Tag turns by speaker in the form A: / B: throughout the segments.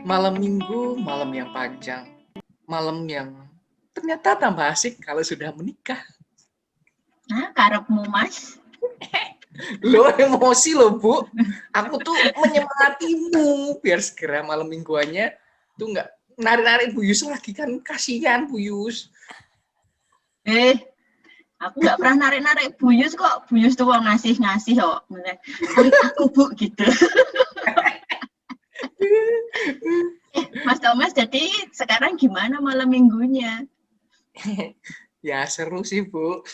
A: Malam minggu, malam yang panjang. Malam yang ternyata tambah asik kalau sudah menikah.
B: Nah, karepmu, Mas.
A: Lo emosi lo, Bu. Aku tuh menyemangatimu biar segera malam mingguannya tuh nggak narik-narik Buyus lagi kan. Kasihan Buyus.
B: Aku nggak pernah narik-narik Buyus kok. Buyus tuh mau ngasih-ngasih kok. Tarik aku, Bu, gitu. Mas Thomas, jadi sekarang gimana malam minggunya?
A: Ya seru sih, Bu.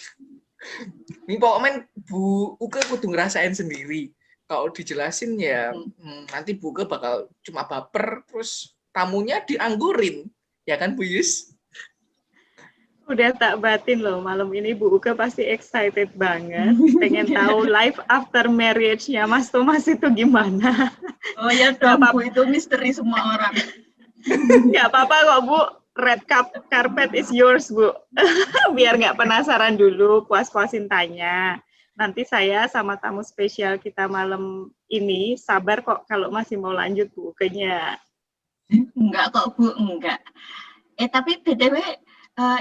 A: Ini pokoknya Bu Uke kudu ngerasain sendiri. Kalau dijelasin ya nanti Bu Uke bakal cuma baper terus tamunya dianggurin. Ya kan Bu Yus?
C: Udah tak batin loh, malam ini Bu Uke pasti excited banget. Pengen tahu life after marriage-nya Mas Thomas itu gimana.
B: Oh ya dong, Bu, itu misteri semua orang.
C: Nggak apa-apa kok, Bu. Red carpet is yours, Bu. Biar nggak penasaran dulu, puas-puasin tanya. Nanti saya sama tamu spesial kita malam ini sabar kok kalau masih mau lanjut Bu Ukenya.
B: Enggak kok, Bu, enggak. Tapi BTW,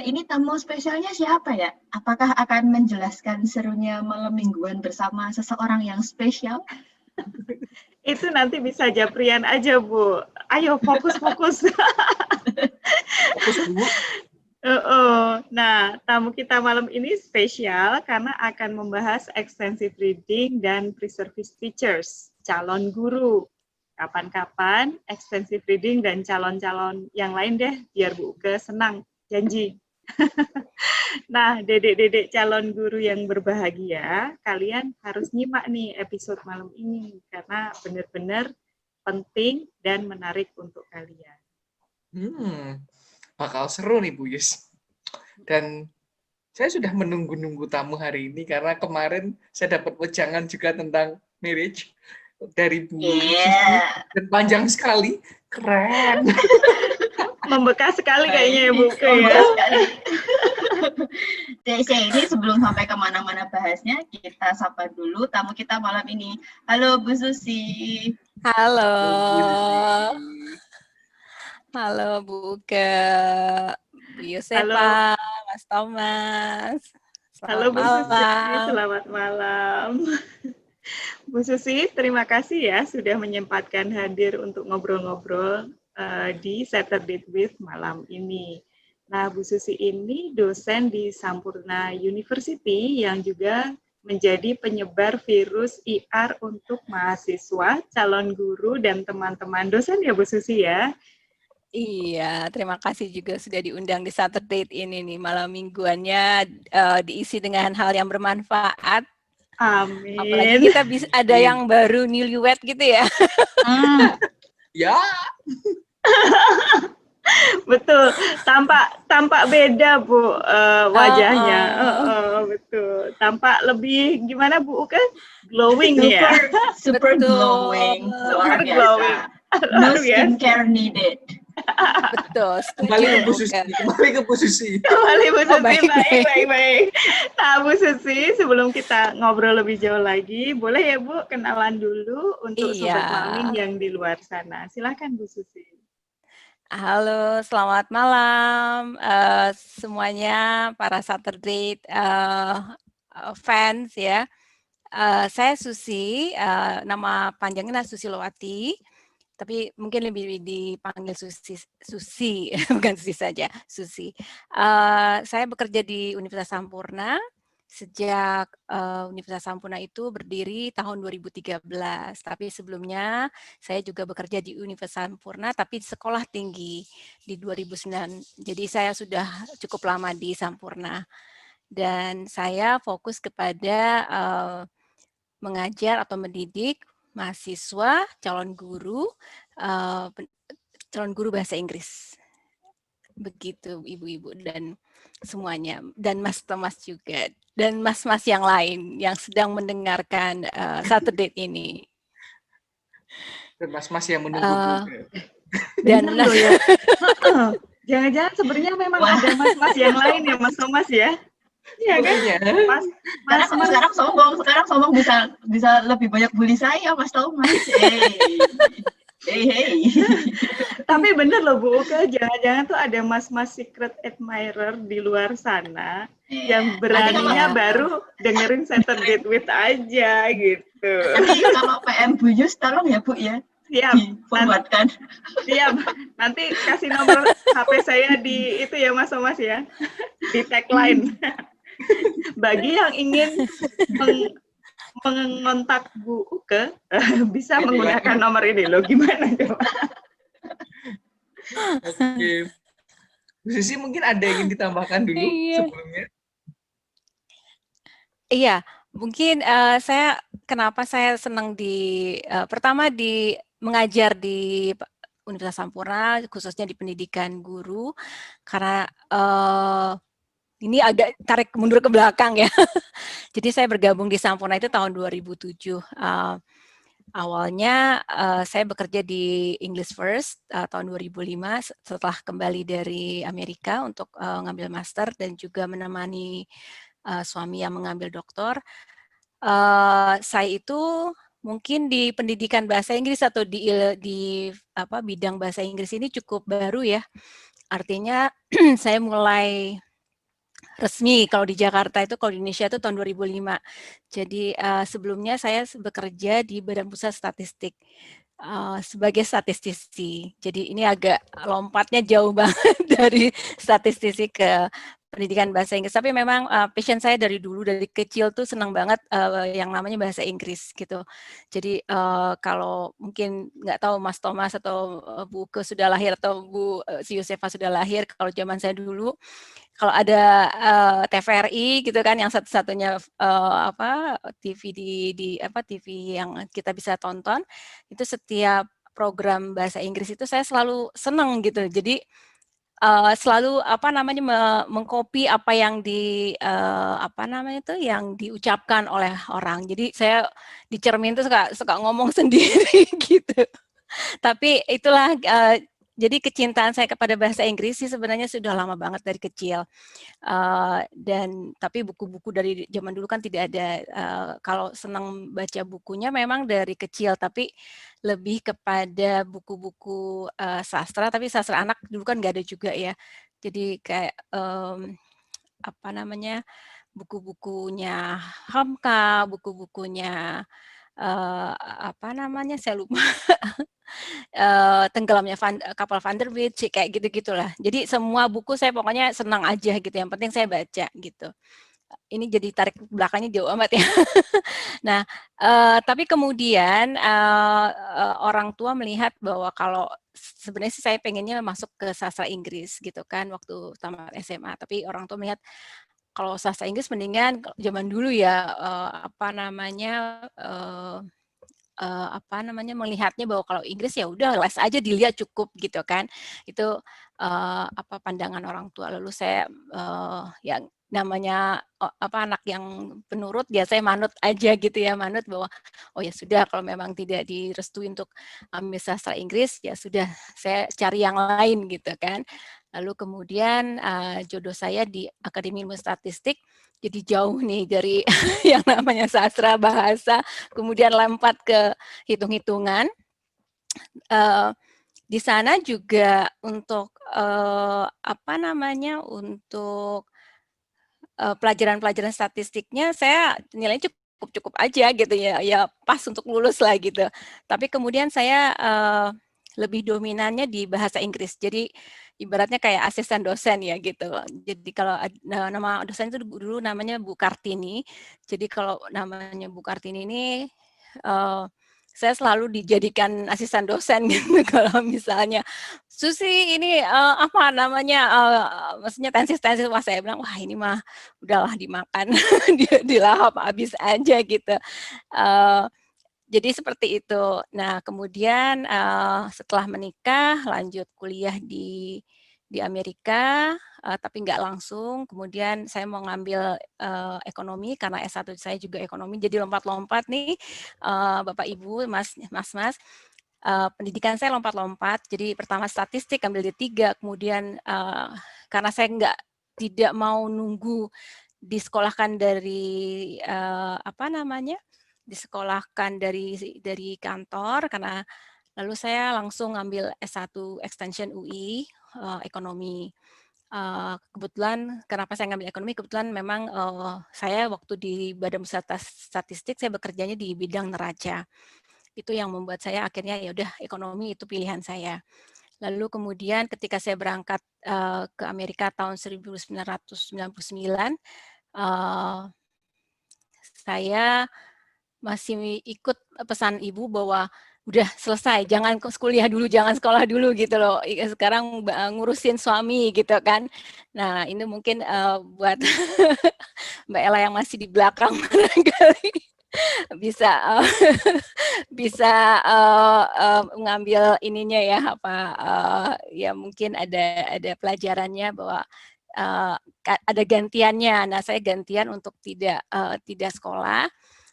B: ini tamu spesialnya siapa ya? Apakah akan menjelaskan serunya malam mingguan bersama seseorang yang spesial?
C: Itu nanti bisa Japrian aja, Bu. Ayo fokus-fokus.
A: Fokus, Bu.
C: Nah, tamu kita malam ini spesial karena akan membahas extensive reading dan pre-service teachers, calon guru. Kapan-kapan extensive reading dan calon-calon yang lain deh, biar Bu Uke senang, janji. Nah, dedek-dedek calon guru yang berbahagia, kalian harus nyimak nih episode malam ini, karena benar-benar penting dan menarik untuk kalian.
A: Bakal seru nih Bu Yus. Dan saya sudah menunggu-nunggu tamu hari ini karena kemarin saya dapat wejangan juga tentang marriage dari Bu dan panjang sekali, keren.
C: Membekas sekali kayaknya ya Bu Uke ya.
B: Ini sebelum sampai kemana-mana bahasnya, kita sapa dulu tamu kita malam ini. Halo Bu Susi.
D: Halo. Halo Bu Uke, Bu Yosefa, Mas Thomas.
C: Halo Bu Susi, selamat malam. Bu Susi, terima kasih ya sudah menyempatkan hadir untuk ngobrol-ngobrol di Saturday with malam ini. Nah, Bu Susi ini dosen di Sampurna University yang juga menjadi penyebar virus IR untuk mahasiswa, calon guru, dan teman-teman dosen ya Bu Susi ya?
D: Iya, terima kasih juga sudah diundang di Saturday ini nih, malam mingguannya diisi dengan hal yang bermanfaat.
C: Amin.
D: Apalagi kita bisa ada yang baru newlywed gitu ya.
A: Ya.
C: Betul, tampak beda Bu wajahnya, betul. Tampak lebih gimana Bu Uke? Glowing ya.
B: Super glowing, luar biasa. No skincare needed.
D: Betul.
A: Kembali ke Bu Susi.
C: Baik. Nah Bu Susi, sebelum kita ngobrol lebih jauh lagi, boleh ya Bu kenalan dulu untuk Sobat Mamin yang di luar sana. Silakan Bu Susi.
D: Halo, selamat malam semuanya para Saturday fans ya. Saya Susi, nama panjangnya Susilowati, tapi mungkin lebih dipanggil Susi, bukan Susi saja, Susi. Saya bekerja di Universitas Sampurna. Sejak Universitas Sampurna itu berdiri tahun 2013, tapi sebelumnya saya juga bekerja di Universitas Sampurna, tapi di sekolah tinggi di 2009. Jadi saya sudah cukup lama di Sampurna. Dan saya fokus kepada mengajar atau mendidik mahasiswa, calon guru bahasa Inggris. Begitu ibu-ibu dan semuanya, dan Mas Thomas juga, dan mas-mas yang lain yang sedang mendengarkan Saturday ini.
A: Dan mas-mas yang menunggu juga.
C: Dan jangan-jangan sebenarnya memang ada mas-mas yang lain ya Mas Thomas ya? Iya kan?
B: Sekarang sombong bisa lebih banyak bully saya Mas Thomas. Hey.
C: Tapi bener loh Bu Uke, jangan-jangan tuh ada mas-mas secret admirer di luar sana yang beraninya
B: kalau
C: baru dengerin Saturday With aja gitu.
B: nanti kalau PM Bu Yus tolong ya Bu ya,
C: Siap,
B: di-forwardkan.
C: siap. Nanti kasih nomor HP saya di itu ya Mas Thomas ya, di tagline. Bagi yang ingin mengontak Bu Uke, bisa menggunakan nomor ini loh. Gimana coba?
A: Oke. Bu Susi mungkin ada yang ingin ditambahkan dulu sebelumnya?
D: Iya, mungkin kenapa saya senang pertama mengajar di Universitas Sampurna, khususnya di pendidikan guru, karena ini agak tarik mundur ke belakang ya. Jadi saya bergabung di Sampurna itu tahun 2007. Awalnya saya bekerja di English First tahun 2005 setelah kembali dari Amerika untuk ngambil master dan juga menemani suami yang mengambil doktor. Saya itu mungkin di pendidikan bahasa Inggris atau di bidang bahasa Inggris ini cukup baru ya. Artinya saya mulai resmi kalau di Jakarta itu, kalau di Indonesia itu tahun 2005. Jadi sebelumnya saya bekerja di Badan Pusat Statistik sebagai statistisi. Jadi ini agak lompatnya jauh banget dari statistisi ke pendidikan bahasa Inggris. Tapi memang passion saya dari dulu, dari kecil tuh senang banget yang namanya bahasa Inggris gitu. Jadi kalau mungkin nggak tahu Mas Thomas atau Bu Uke sudah lahir atau Bu si Yusefa sudah lahir, kalau zaman saya dulu, kalau ada TVRI gitu kan, yang satu-satunya TV TV yang kita bisa tonton, itu setiap program bahasa Inggris itu saya selalu seneng gitu. Jadi selalu mengcopy apa yang yang diucapkan oleh orang. Jadi saya di cermin tuh suka ngomong sendiri gitu. Tapi itulah jadi kecintaan saya kepada bahasa Inggris sih sebenarnya sudah lama banget dari kecil. Tapi buku-buku dari zaman dulu kan tidak ada. Kalau senang baca bukunya memang dari kecil, tapi lebih kepada buku-buku sastra. Tapi sastra anak dulu kan nggak ada juga ya. Jadi kayak buku-bukunya Hamka, buku-bukunya saya lupa. Tenggelamnya kapal Van der Wijk, kayak gitu-gitulah. Jadi semua buku saya pokoknya senang aja gitu, yang penting saya baca gitu. Ini jadi tarik belakangnya jauh amat ya. Nah, tapi kemudian orang tua melihat bahwa kalau sebenarnya sih saya pengennya masuk ke sastra Inggris gitu kan waktu tamat SMA, tapi orang tua melihat kalau sastra Inggris mendingan zaman dulu ya melihatnya bahwa kalau Inggris ya udah les aja dilihat cukup gitu kan. Itu pandangan orang tua. Lalu saya yang namanya anak yang penurut ya saya manut aja gitu ya, manut bahwa oh ya sudah kalau memang tidak direstui untuk ambil sastra Inggris ya sudah saya cari yang lain gitu kan. Lalu kemudian jodoh saya di Akademi Ilmu Statistik, jadi jauh nih dari yang namanya sastra bahasa, kemudian lompat ke hitung-hitungan. Di sana juga untuk untuk pelajaran-pelajaran statistiknya saya nilainya cukup aja gitu ya pas untuk lulus lah gitu. Tapi kemudian saya lebih dominannya di bahasa Inggris. Jadi ibaratnya kayak asisten dosen ya gitu. Jadi kalau nama dosen itu dulu namanya Bu Kartini. Jadi kalau namanya Bu Kartini ini saya selalu dijadikan asisten dosen gitu kalau misalnya Susi ini maksudnya tensis wah saya bilang wah ini mah udahlah dimakan dilahap habis aja gitu. Jadi seperti itu. Nah kemudian setelah menikah lanjut kuliah di Amerika, tapi nggak langsung. Kemudian saya mau ngambil ekonomi karena S1 saya juga ekonomi. Jadi lompat-lompat nih Bapak Ibu, Mas. Pendidikan saya lompat-lompat. Jadi pertama statistik ambil D3, kemudian karena saya tidak mau nunggu disekolahkan dari disekolahkan dari kantor karena Lalu saya langsung ngambil S1 Extension UI, ekonomi. Kebetulan kenapa saya ngambil ekonomi, kebetulan memang, saya waktu di Badan Pusat Statistik, saya bekerjanya di bidang neraca. Itu yang membuat saya akhirnya, ya udah ekonomi itu pilihan saya. Lalu kemudian ketika saya berangkat, ke Amerika tahun 1999, saya masih ikut pesan ibu bahwa, "Udah selesai, jangan kuliah dulu, jangan sekolah dulu," gitu loh. Sekarang ngurusin suami gitu kan. Nah, ini mungkin, buat Mbak Ella yang masih di belakang barangkali bisa, bisa, ngambil ininya ya, apa, ya mungkin ada pelajarannya bahwa, ada gantiannya. Nah, saya gantian untuk tidak sekolah,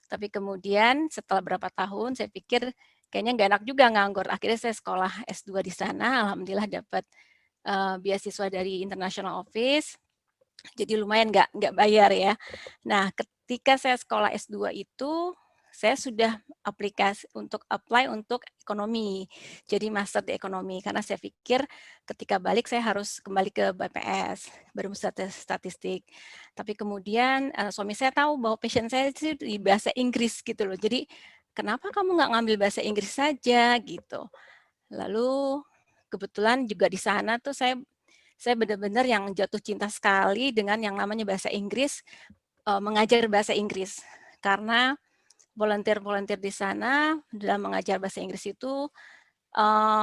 D: tapi kemudian setelah berapa tahun saya pikir kayaknya nggak enak juga nganggur. Akhirnya saya sekolah S2 di sana, alhamdulillah dapat, beasiswa dari International Office, jadi lumayan nggak bayar ya. Nah, ketika saya sekolah S2 itu, saya sudah apply untuk ekonomi, jadi master di ekonomi, karena saya pikir ketika balik saya harus kembali ke BPS, Badan Pusat Statistik. Tapi kemudian, suami saya tahu bahwa passion saya itu di bahasa Inggris gitu loh, jadi, "Kenapa kamu nggak ngambil bahasa Inggris saja?" Gitu. Lalu kebetulan juga di sana tuh saya benar-benar yang jatuh cinta sekali dengan yang namanya bahasa Inggris, mengajar bahasa Inggris. Karena volunteer-volunteer di sana dalam mengajar bahasa Inggris itu,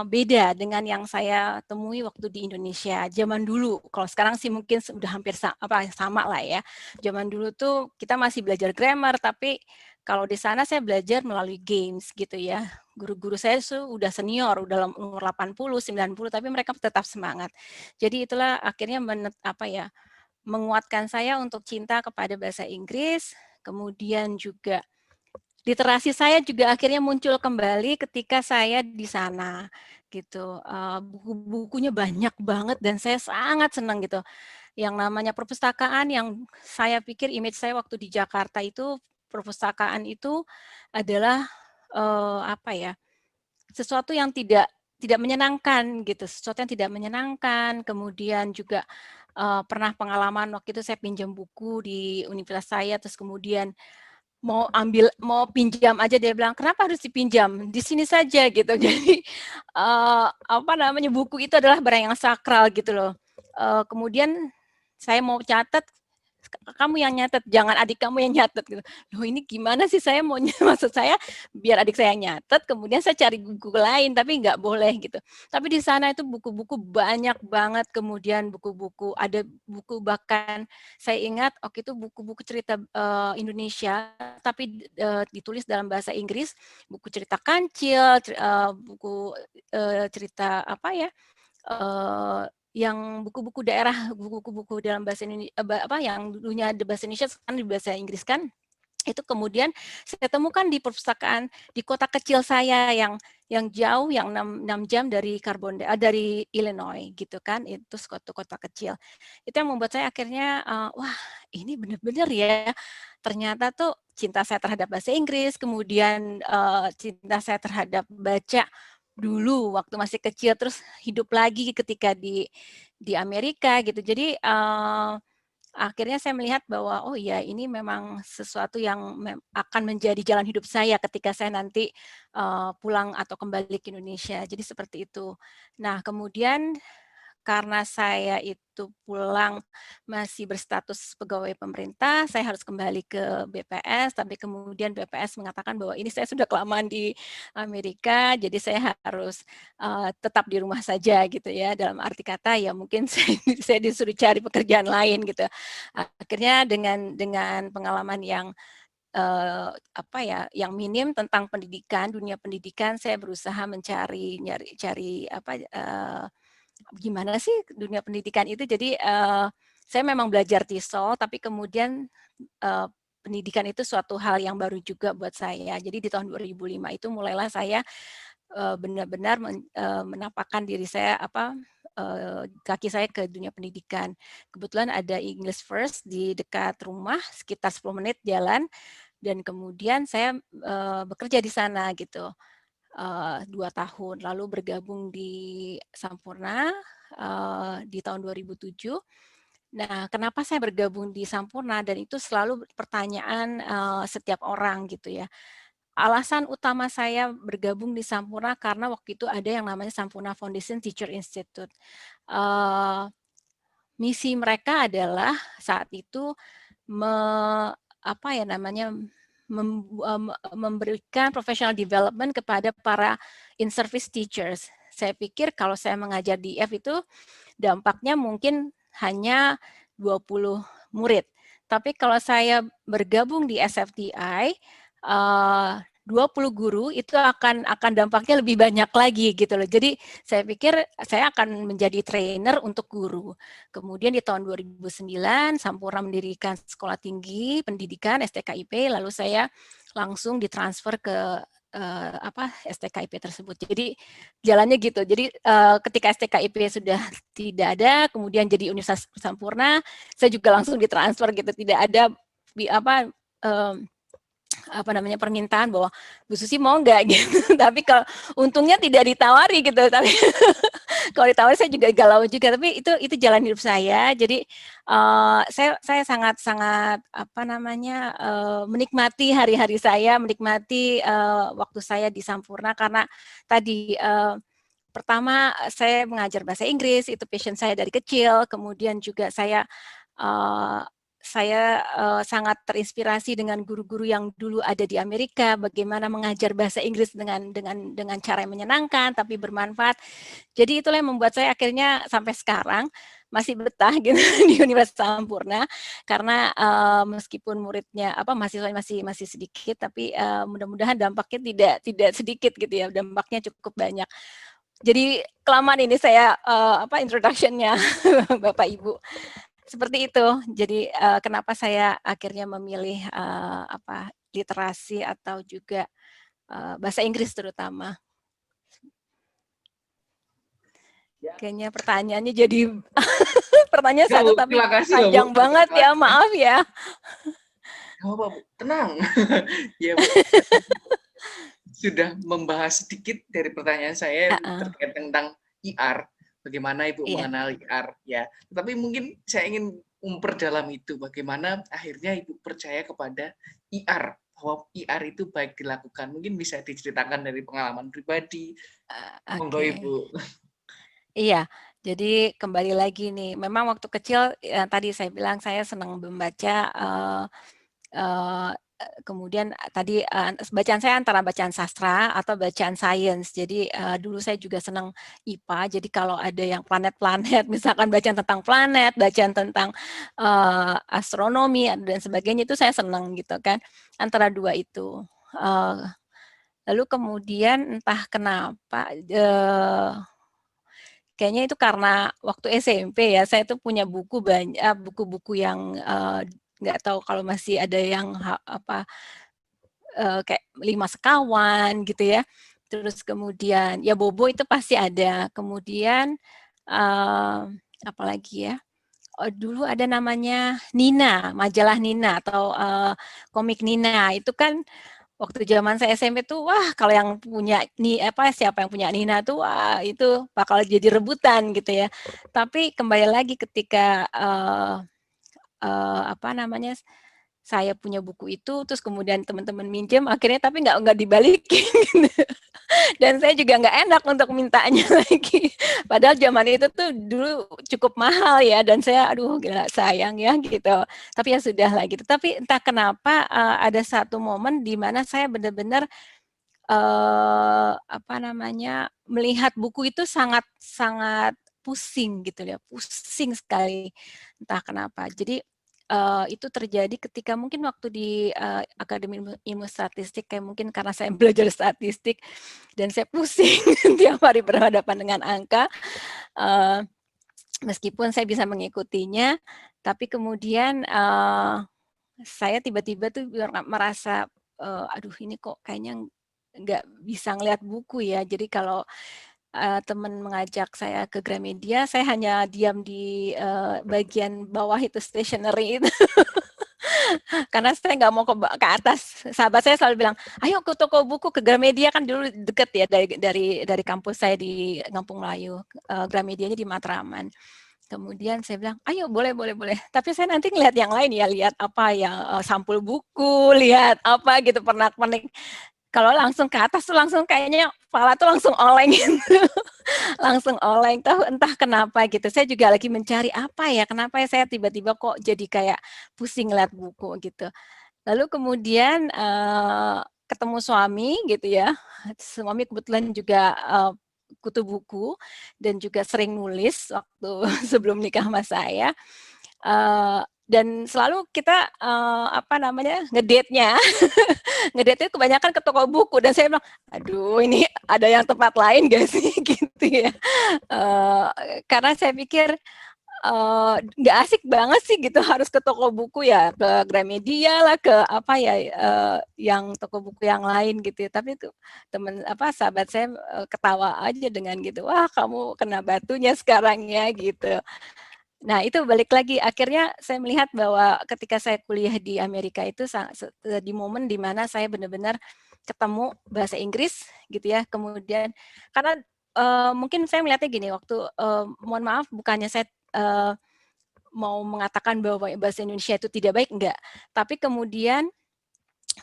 D: beda dengan yang saya temui waktu di Indonesia, zaman dulu. Kalau sekarang sih mungkin sudah hampir sama lah ya. Zaman dulu tuh kita masih belajar grammar, tapi kalau di sana saya belajar melalui games gitu ya. Guru-guru saya udah senior, udah umur 80, 90, tapi mereka tetap semangat. Jadi itulah akhirnya menguatkan saya untuk cinta kepada bahasa Inggris, kemudian juga literasi saya juga akhirnya muncul kembali ketika saya di sana, gitu. Buku-bukunya banyak banget dan saya sangat senang gitu. Yang namanya perpustakaan yang saya pikir image saya waktu di Jakarta itu, perpustakaan itu adalah, apa ya, sesuatu yang tidak menyenangkan gitu, sesuatu yang tidak menyenangkan, kemudian juga, pernah pengalaman waktu itu saya pinjam buku di universitas saya, terus kemudian mau pinjam aja dia bilang, "Kenapa harus dipinjam? Di sini saja," gitu. Jadi, apa namanya, buku itu adalah barang yang sakral gitu loh. Kemudian saya mau catat, "Kamu yang nyatet, jangan adik kamu yang nyatet," gitu. Loh ini gimana sih saya maunya maksud saya biar adik saya nyatet, kemudian saya cari buku lain, tapi nggak boleh gitu. Tapi di sana itu buku-buku banyak banget, kemudian buku-buku ada buku bahkan saya ingat waktu itu buku-buku cerita, Indonesia, tapi, ditulis dalam bahasa Inggris, buku cerita Kancil, buku, cerita apa ya, eee, yang buku-buku daerah, buku-buku dalam bahasa yang dulunya ada bahasa Indonesia sekarang di bahasa Inggris kan, itu kemudian saya temukan di perpustakaan di kota kecil saya yang jauh, yang 6 jam dari Illinois gitu kan, itu suatu kota kecil. Itu yang membuat saya akhirnya, wah ini benar-benar ya, ternyata tuh cinta saya terhadap bahasa Inggris, kemudian, cinta saya terhadap baca dulu waktu masih kecil, terus hidup lagi ketika di Amerika gitu. Jadi, akhirnya saya melihat bahwa, oh ya ini memang sesuatu yang akan menjadi jalan hidup saya ketika saya nanti, pulang atau kembali ke Indonesia, jadi seperti itu. Nah kemudian karena saya itu pulang masih berstatus pegawai pemerintah, saya harus kembali ke BPS, tapi kemudian BPS mengatakan bahwa ini saya sudah kelamaan di Amerika, jadi saya harus, tetap di rumah saja gitu ya, dalam arti kata ya mungkin saya disuruh cari pekerjaan lain gitu. Akhirnya dengan pengalaman yang, yang minim tentang pendidikan, dunia pendidikan, saya berusaha cari gimana sih dunia pendidikan itu. Jadi, saya memang belajar TESOL, tapi kemudian, eee, pendidikan itu suatu hal yang baru juga buat saya. Jadi di tahun 2005 itu mulailah saya, benar-benar menapakkan diri saya, kaki saya ke dunia pendidikan. Kebetulan ada English First di dekat rumah, sekitar 10 menit jalan, dan kemudian saya, bekerja di sana gitu. 2 tahun, lalu bergabung di Sampurna di tahun 2007. Nah, kenapa saya bergabung di Sampurna, dan itu selalu pertanyaan setiap orang gitu ya. Alasan utama saya bergabung di Sampurna karena waktu itu ada yang namanya Sampurna Foundation Teacher Institute. Misi mereka adalah saat itu memberikan professional development kepada para in-service teachers. Saya pikir kalau saya mengajar di IF itu dampaknya mungkin hanya 20 murid. Tapi kalau saya bergabung di SFTI, 20 guru itu akan dampaknya lebih banyak lagi gitu loh. Jadi saya pikir saya akan menjadi trainer untuk guru. Kemudian di tahun 2009 Sampurna mendirikan Sekolah Tinggi Pendidikan STKIP, lalu saya langsung ditransfer ke STKIP tersebut. Jadi jalannya gitu. Jadi ketika STKIP sudah tidak ada, kemudian jadi Universitas Sampurna, saya juga langsung ditransfer gitu. Tidak ada permintaan bahwa Bu Susi mau nggak gitu. Tapi kalau untungnya tidak ditawari gitu. Tapi kalau ditawari saya juga galau juga. Tapi itu jalan hidup saya. Jadi saya sangat menikmati hari-hari saya, menikmati waktu saya di Sampurna karena tadi pertama saya mengajar bahasa Inggris, itu passion saya dari kecil. Kemudian juga saya sangat terinspirasi dengan guru-guru yang dulu ada di Amerika, bagaimana mengajar bahasa Inggris dengan cara yang menyenangkan tapi bermanfaat. Jadi itulah yang membuat saya akhirnya sampai sekarang masih betah gitu di Universitas Sampurna, karena meskipun muridnya mahasiswanya masih sedikit, tapi mudah-mudahan dampaknya tidak sedikit gitu ya, dampaknya cukup banyak. Jadi kelamaan ini saya introduction-nya Bapak Ibu. Seperti itu. Jadi kenapa saya akhirnya memilih literasi atau juga bahasa Inggris terutama. Kayaknya pertanyaannya jadi pertanyaan satu tapi panjang banget ya, maaf ya.
A: Oh, Bu, tenang. Ya, Bu. Sudah membahas sedikit dari pertanyaan saya terkait tentang IR. Bagaimana Ibu mengenal IR ya. Tapi mungkin saya ingin memperdalam itu, bagaimana akhirnya Ibu percaya kepada IR, bahwa IR itu baik dilakukan. Mungkin bisa diceritakan dari pengalaman pribadi. Monggo Ibu.
D: Iya, jadi kembali lagi nih, memang waktu kecil tadi saya bilang saya senang membaca, kemudian tadi bacaan saya antara bacaan sastra atau bacaan sains. Jadi dulu saya juga senang IPA. Jadi kalau ada yang planet-planet, misalkan bacaan tentang planet, bacaan tentang astronomi dan sebagainya, itu saya senang gitu kan. Antara dua itu. Lalu kemudian entah kenapa, kayaknya itu karena waktu SMP ya, saya tuh punya buku banyak, buku-buku yang nggak tahu kalau masih ada yang kayak 5 Sekawan gitu ya. Terus kemudian ya Bobo itu pasti ada. Kemudian apalagi ya? Dulu ada namanya Nina, majalah Nina atau komik Nina. Itu kan waktu zaman saya SMP tuh, wah kalau yang punya siapa yang punya Nina tuh, wah itu bakal jadi rebutan gitu ya. Tapi kembali lagi ketika saya punya buku itu, terus kemudian teman-teman minjem, akhirnya tapi nggak dibalikin. Dan saya juga nggak enak untuk mintanya lagi. Padahal zaman itu tuh dulu cukup mahal ya, dan saya aduh gila sayang ya gitu. Tapi ya sudah lah gitu. Tapi entah kenapa ada satu momen di mana saya benar-benar melihat buku itu sangat pusing gitu ya, pusing sekali entah kenapa. Jadi itu terjadi ketika mungkin waktu di Akademi Ilmu Statistik, kayak mungkin karena saya belajar statistik dan saya pusing tiap hari berhadapan dengan angka, meskipun saya bisa mengikutinya, tapi kemudian saya tiba-tiba tuh merasa, aduh ini kok kayaknya nggak bisa ngelihat buku ya. Jadi kalau teman mengajak saya ke Gramedia, saya hanya diam di bagian bawah itu stationery itu. Karena saya nggak mau ke atas. Sahabat saya selalu bilang, ayo ke toko buku, ke Gramedia, kan dulu deket ya dari kampus saya di Kampung Melayu. Gramedianya di Matraman. Kemudian saya bilang, ayo boleh. Tapi saya nanti ngelihat yang lain ya, lihat apa yang sampul buku, lihat apa gitu, pernak-pernik. Kalau langsung ke atas tuh langsung kayaknya kepala tuh langsung oleng gitu. Langsung oleng, tahu entah kenapa gitu. Saya juga lagi mencari apa ya, kenapa ya saya tiba-tiba kok jadi kayak pusing lihat buku gitu. Lalu kemudian ketemu suami gitu ya. Suami kebetulan juga kutu buku dan juga sering nulis waktu sebelum nikah sama saya. Dan selalu kita ngedate-nya ngedate-nya kebanyakan ke toko buku, dan saya bilang, aduh ini ada yang tempat lain gak sih gitu ya. Karena saya pikir nggak asik banget sih gitu harus ke toko buku ya, ke Gramedia lah, ke apa ya, yang toko buku yang lain gitu ya. Tapi itu sahabat saya ketawa aja dengan gitu, wah kamu kena batunya sekarang ya gitu. Nah, itu balik lagi, akhirnya saya melihat bahwa ketika saya kuliah di Amerika itu di momen di mana saya benar-benar ketemu bahasa Inggris gitu ya. Kemudian karena mungkin saya melihatnya gini, waktu mohon maaf bukannya saya mau mengatakan bahwa bahasa Indonesia itu tidak baik, enggak. Tapi kemudian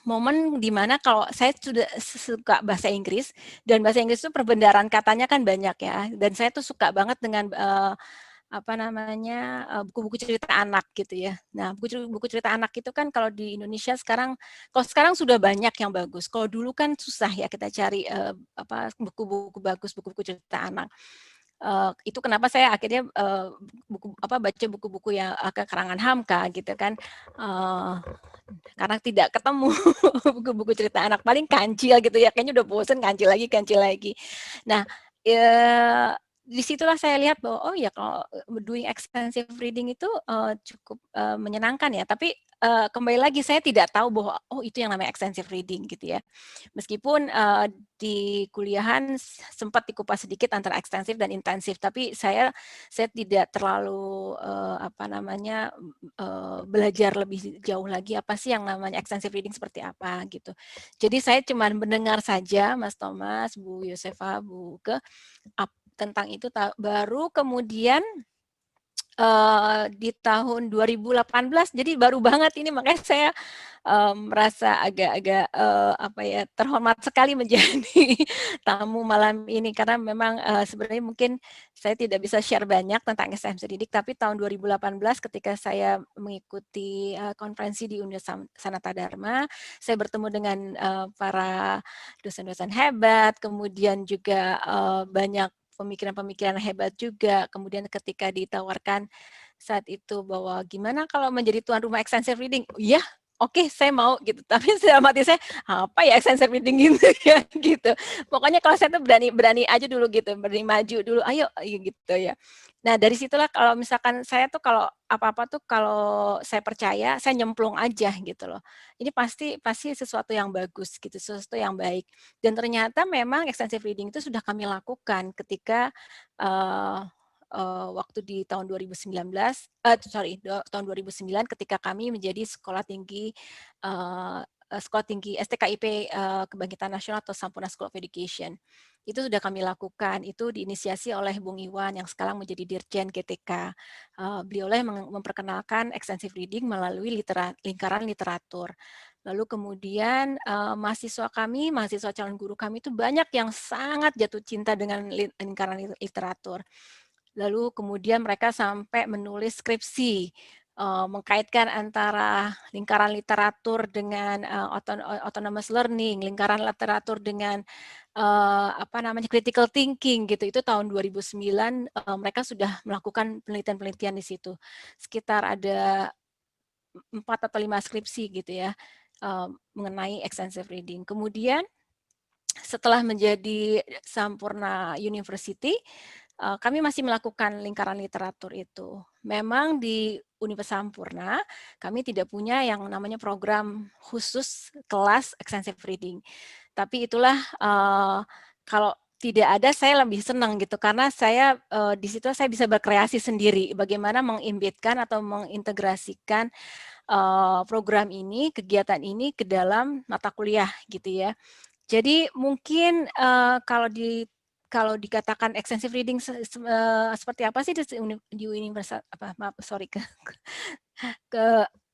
D: momen di mana kalau saya sudah suka bahasa Inggris, dan bahasa Inggris itu perbendaharaan katanya kan banyak ya, dan saya tuh suka banget dengan buku-buku cerita anak gitu ya. Nah, buku cerita anak itu kan kalau di Indonesia kalau sekarang sudah banyak yang bagus. Kalau dulu kan susah ya kita cari buku-buku bagus, buku-buku cerita anak. Itu kenapa saya akhirnya baca buku-buku yang karangan Hamka gitu kan. Karena tidak ketemu buku-buku cerita anak, paling kancil gitu ya, kayaknya udah bosen kancil lagi. Nah, disitulah saya lihat bahwa oh ya kalau doing extensive reading itu cukup menyenangkan ya, tapi kembali lagi saya tidak tahu bahwa oh itu yang namanya extensive reading gitu ya. Meskipun di kuliahan sempat dikupas sedikit antara ekstensif dan intensif, tapi saya tidak terlalu belajar lebih jauh lagi apa sih yang namanya extensive reading seperti apa gitu. Jadi saya cuma mendengar saja Mas Thomas, Bu Yosefa, Bu Uke tentang itu, baru kemudian di tahun 2018, jadi baru banget ini, makanya saya merasa agak-agak terhormat sekali menjadi tamu malam ini, karena memang sebenarnya mungkin saya tidak bisa share banyak tentang extensive reading, tapi tahun 2018 ketika saya mengikuti konferensi di Universitas Sanata Dharma, saya bertemu dengan para dosen-dosen hebat, kemudian juga banyak pemikiran-pemikiran hebat juga. Kemudian ketika ditawarkan saat itu bahwa gimana kalau menjadi tuan rumah extensive reading, iya, oke, saya mau gitu. Tapi dalam hati saya, apa ya extensive reading gitu ya gitu. Pokoknya kalau saya tuh berani aja dulu gitu, berani maju dulu, ayo gitu ya. Nah, dari situlah kalau misalkan saya tuh kalau apa-apa tuh kalau saya percaya, saya nyemplung aja gitu loh. Ini pasti sesuatu yang bagus gitu, sesuatu yang baik. Dan ternyata memang extensive reading itu sudah kami lakukan ketika waktu di tahun 2009 ketika kami menjadi sekolah tinggi STKIP Kebangkitan Nasional atau Sampurna School of Education. Itu sudah kami lakukan, itu diinisiasi oleh Bung Iwan yang sekarang menjadi Dirjen GTK. Beliau yang memperkenalkan extensive reading melalui lingkaran literatur. Lalu kemudian mahasiswa calon guru kami itu banyak yang sangat jatuh cinta dengan lingkaran literatur. Lalu kemudian mereka sampai menulis skripsi, mengkaitkan antara lingkaran literatur dengan autonomous learning, lingkaran literatur dengan critical thinking gitu. Itu tahun 2009 mereka sudah melakukan penelitian-penelitian di situ. Sekitar ada 4 atau 5 skripsi gitu ya mengenai extensive reading. Kemudian setelah menjadi Sampurna University, kami masih melakukan lingkaran literatur itu. Memang di Universitas Sampurna, kami tidak punya yang namanya program khusus kelas extensive reading. Tapi itulah kalau tidak ada, saya lebih senang gitu karena saya di situ saya bisa berkreasi sendiri bagaimana mengimbitkan atau mengintegrasikan program ini, kegiatan ini ke dalam mata kuliah gitu ya. Jadi mungkin kalau dikatakan extensive reading seperti apa sih di universal apa maaf sorry ke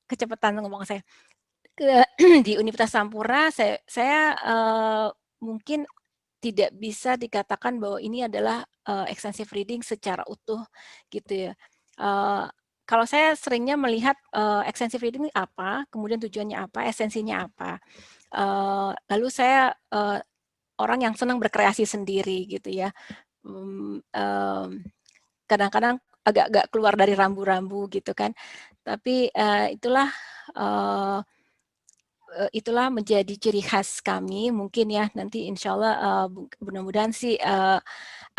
D: kecepatan ngomong saya di Universitas Sampurna saya mungkin tidak bisa dikatakan bahwa ini adalah extensive reading secara utuh gitu ya. Kalau saya seringnya melihat extensive reading ini apa, kemudian tujuannya apa, esensinya apa. Lalu saya orang yang senang berkreasi sendiri gitu ya. Kadang-kadang agak keluar dari rambu-rambu gitu kan. Tapi itulah menjadi ciri khas kami mungkin ya nanti insya Allah mudah-mudahan sih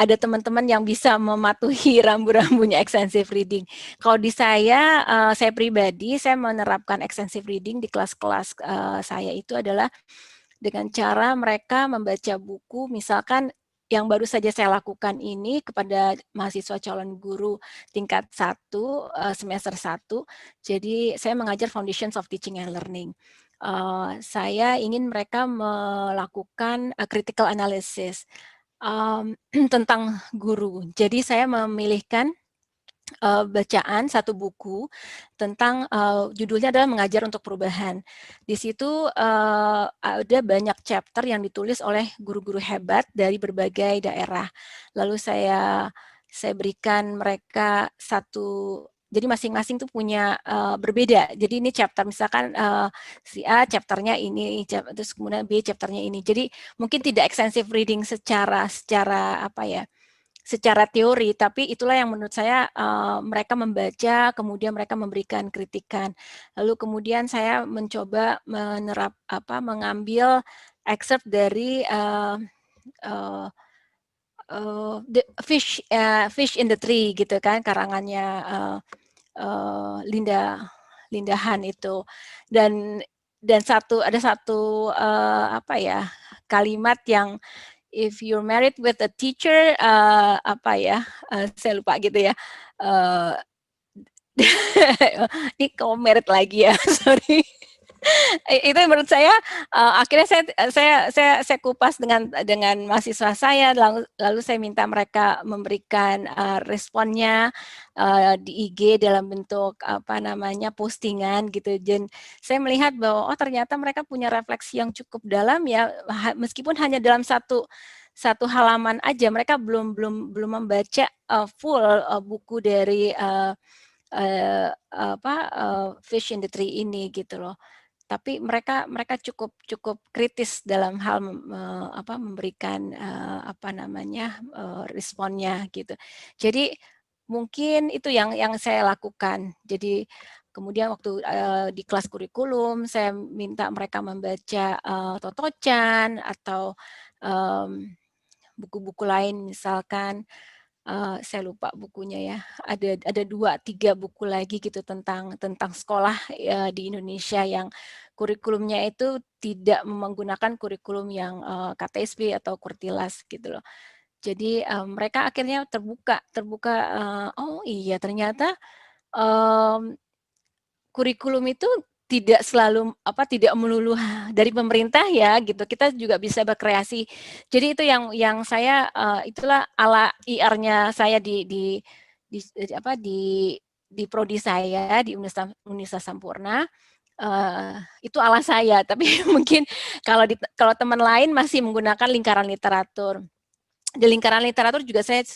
D: ada teman-teman yang bisa mematuhi rambu-rambunya extensive reading. Kalau di saya pribadi saya menerapkan extensive reading di kelas-kelas saya itu adalah dengan cara mereka membaca buku misalkan yang baru saja saya lakukan ini kepada mahasiswa calon guru tingkat 1 semester 1. Jadi saya mengajar Foundations of Teaching and Learning. Saya ingin mereka melakukan critical analysis tentang guru. Jadi saya memilihkan bacaan satu buku tentang judulnya adalah Mengajar untuk Perubahan. Di situ ada banyak chapter yang ditulis oleh guru-guru hebat dari berbagai daerah. Lalu saya berikan mereka satu, jadi masing-masing tuh punya berbeda. Jadi ini chapter misalkan si A chapternya ini, terus kemudian B chapternya ini. Jadi mungkin tidak extensive reading secara apa ya? Secara teori, tapi itulah yang menurut saya mereka membaca, kemudian mereka memberikan kritikan. Lalu kemudian saya mencoba mengambil excerpt dari The Fish in the Tree gitu kan, karangannya Linda Han itu. Dan ada satu kalimat yang if you're married with a teacher, saya lupa gitu ya. Ini kamu married lagi ya, sorry. Itu menurut saya akhirnya saya kupas dengan mahasiswa saya, lalu saya minta mereka memberikan responnya di IG dalam bentuk postingan gitu. Dan saya melihat bahwa ternyata mereka punya refleksi yang cukup dalam ya, meskipun hanya dalam satu halaman aja, mereka belum membaca full buku dari Fish in the Tree ini gitu loh. Tapi mereka cukup kritis dalam hal memberikan responnya gitu. Jadi mungkin itu yang saya lakukan. Jadi kemudian waktu di kelas kurikulum saya minta mereka membaca Toto-chan atau buku-buku lain misalkan. Saya lupa bukunya ya. Ada 2-3 buku lagi gitu tentang sekolah di Indonesia yang kurikulumnya itu tidak menggunakan kurikulum yang KTSP atau Kurtilas gitu loh. Jadi mereka akhirnya terbuka. Oh iya ternyata kurikulum itu tidak selalu tidak melulu dari pemerintah ya gitu. Kita juga bisa berkreasi. Jadi itu yang saya itulah ala IR-nya saya di prodi saya di Universitas Sampurna. Itu ala saya, tapi mungkin kalau teman lain masih menggunakan lingkaran literatur. Di lingkaran literatur juga saya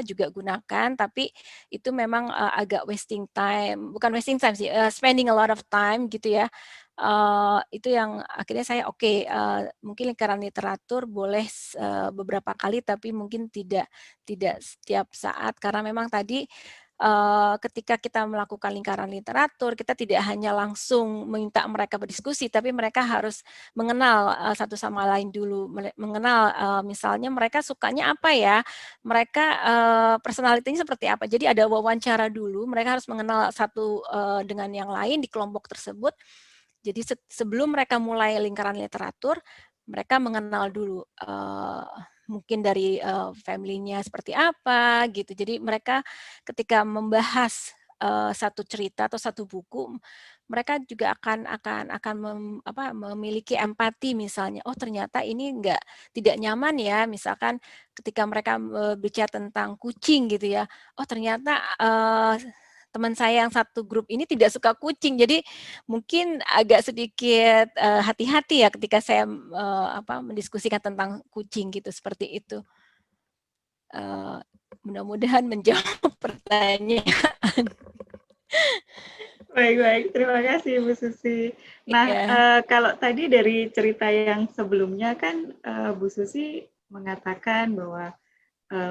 D: juga gunakan, tapi itu memang agak wasting time, bukan wasting time sih, spending a lot of time gitu ya. Itu yang akhirnya saya mungkin lingkaran literatur boleh beberapa kali, tapi mungkin tidak setiap saat karena memang tadi ketika kita melakukan lingkaran literatur, kita tidak hanya langsung minta mereka berdiskusi, tapi mereka harus mengenal satu sama lain dulu, mengenal misalnya mereka sukanya apa ya, mereka personalitinya seperti apa. Jadi ada wawancara dulu, mereka harus mengenal satu dengan yang lain di kelompok tersebut. Jadi sebelum mereka mulai lingkaran literatur, mereka mengenal dulu mungkin dari family-nya seperti apa gitu. Jadi mereka ketika membahas satu cerita atau satu buku, mereka juga akan memiliki empati misalnya. Oh ternyata ini tidak nyaman ya, misalkan ketika mereka bicara tentang kucing gitu ya. Oh ternyata teman saya yang satu grup ini tidak suka kucing, jadi mungkin agak sedikit hati-hati ya ketika saya mendiskusikan tentang kucing gitu, seperti itu. Mudah-mudahan menjawab pertanyaan.
C: Baik, terima kasih Bu Susi. Nah, kalau tadi dari cerita yang sebelumnya kan Bu Susi mengatakan bahwa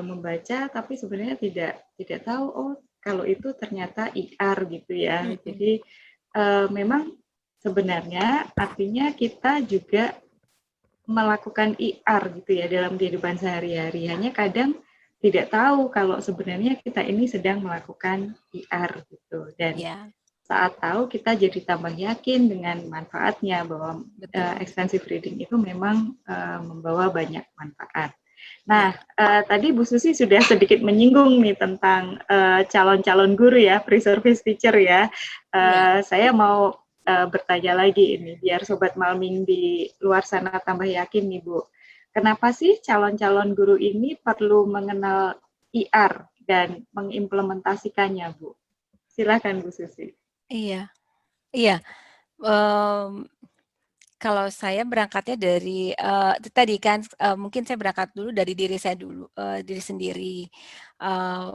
C: membaca tapi sebenarnya tidak tahu oh kalau itu ternyata IR gitu ya. Jadi memang sebenarnya artinya kita juga melakukan IR gitu ya dalam kehidupan sehari-hari. Hanya kadang tidak tahu kalau sebenarnya kita ini sedang melakukan IR gitu. Dan saat tahu kita jadi tambah yakin dengan manfaatnya bahwa extensive reading itu memang membawa banyak manfaat. Nah, tadi Bu Susi sudah sedikit menyinggung nih tentang calon-calon guru ya, pre-service teacher ya. Saya mau bertanya lagi ini, biar Sobat Malming di luar sana tambah yakin nih Bu. Kenapa sih calon-calon guru ini perlu mengenal IR dan mengimplementasikannya Bu? Silakan Bu Susi.
D: Iya. Kalau saya berangkatnya dari tadi kan mungkin saya berangkat dulu dari diri saya dulu, diri sendiri.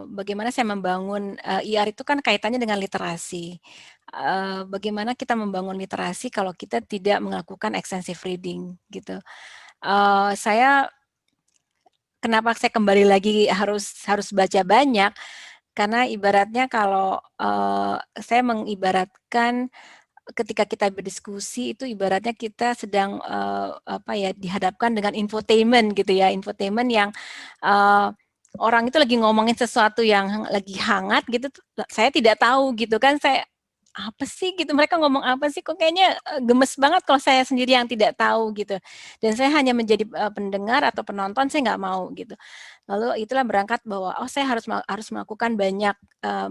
D: Bagaimana saya membangun IR itu kan kaitannya dengan literasi. Bagaimana kita membangun literasi kalau kita tidak melakukan extensive reading gitu. Kenapa saya kembali lagi harus baca banyak? Karena ibaratnya kalau saya mengibaratkan ketika kita berdiskusi itu ibaratnya kita sedang dihadapkan dengan infotainment gitu ya, infotainment yang orang itu lagi ngomongin sesuatu yang lagi hangat gitu, saya tidak tahu gitu kan, saya apa sih gitu, mereka ngomong apa sih, kok kayaknya gemes banget kalau saya sendiri yang tidak tahu gitu, dan saya hanya menjadi pendengar atau penonton, saya nggak mau gitu. Lalu itulah berangkat bahwa oh saya harus melakukan banyak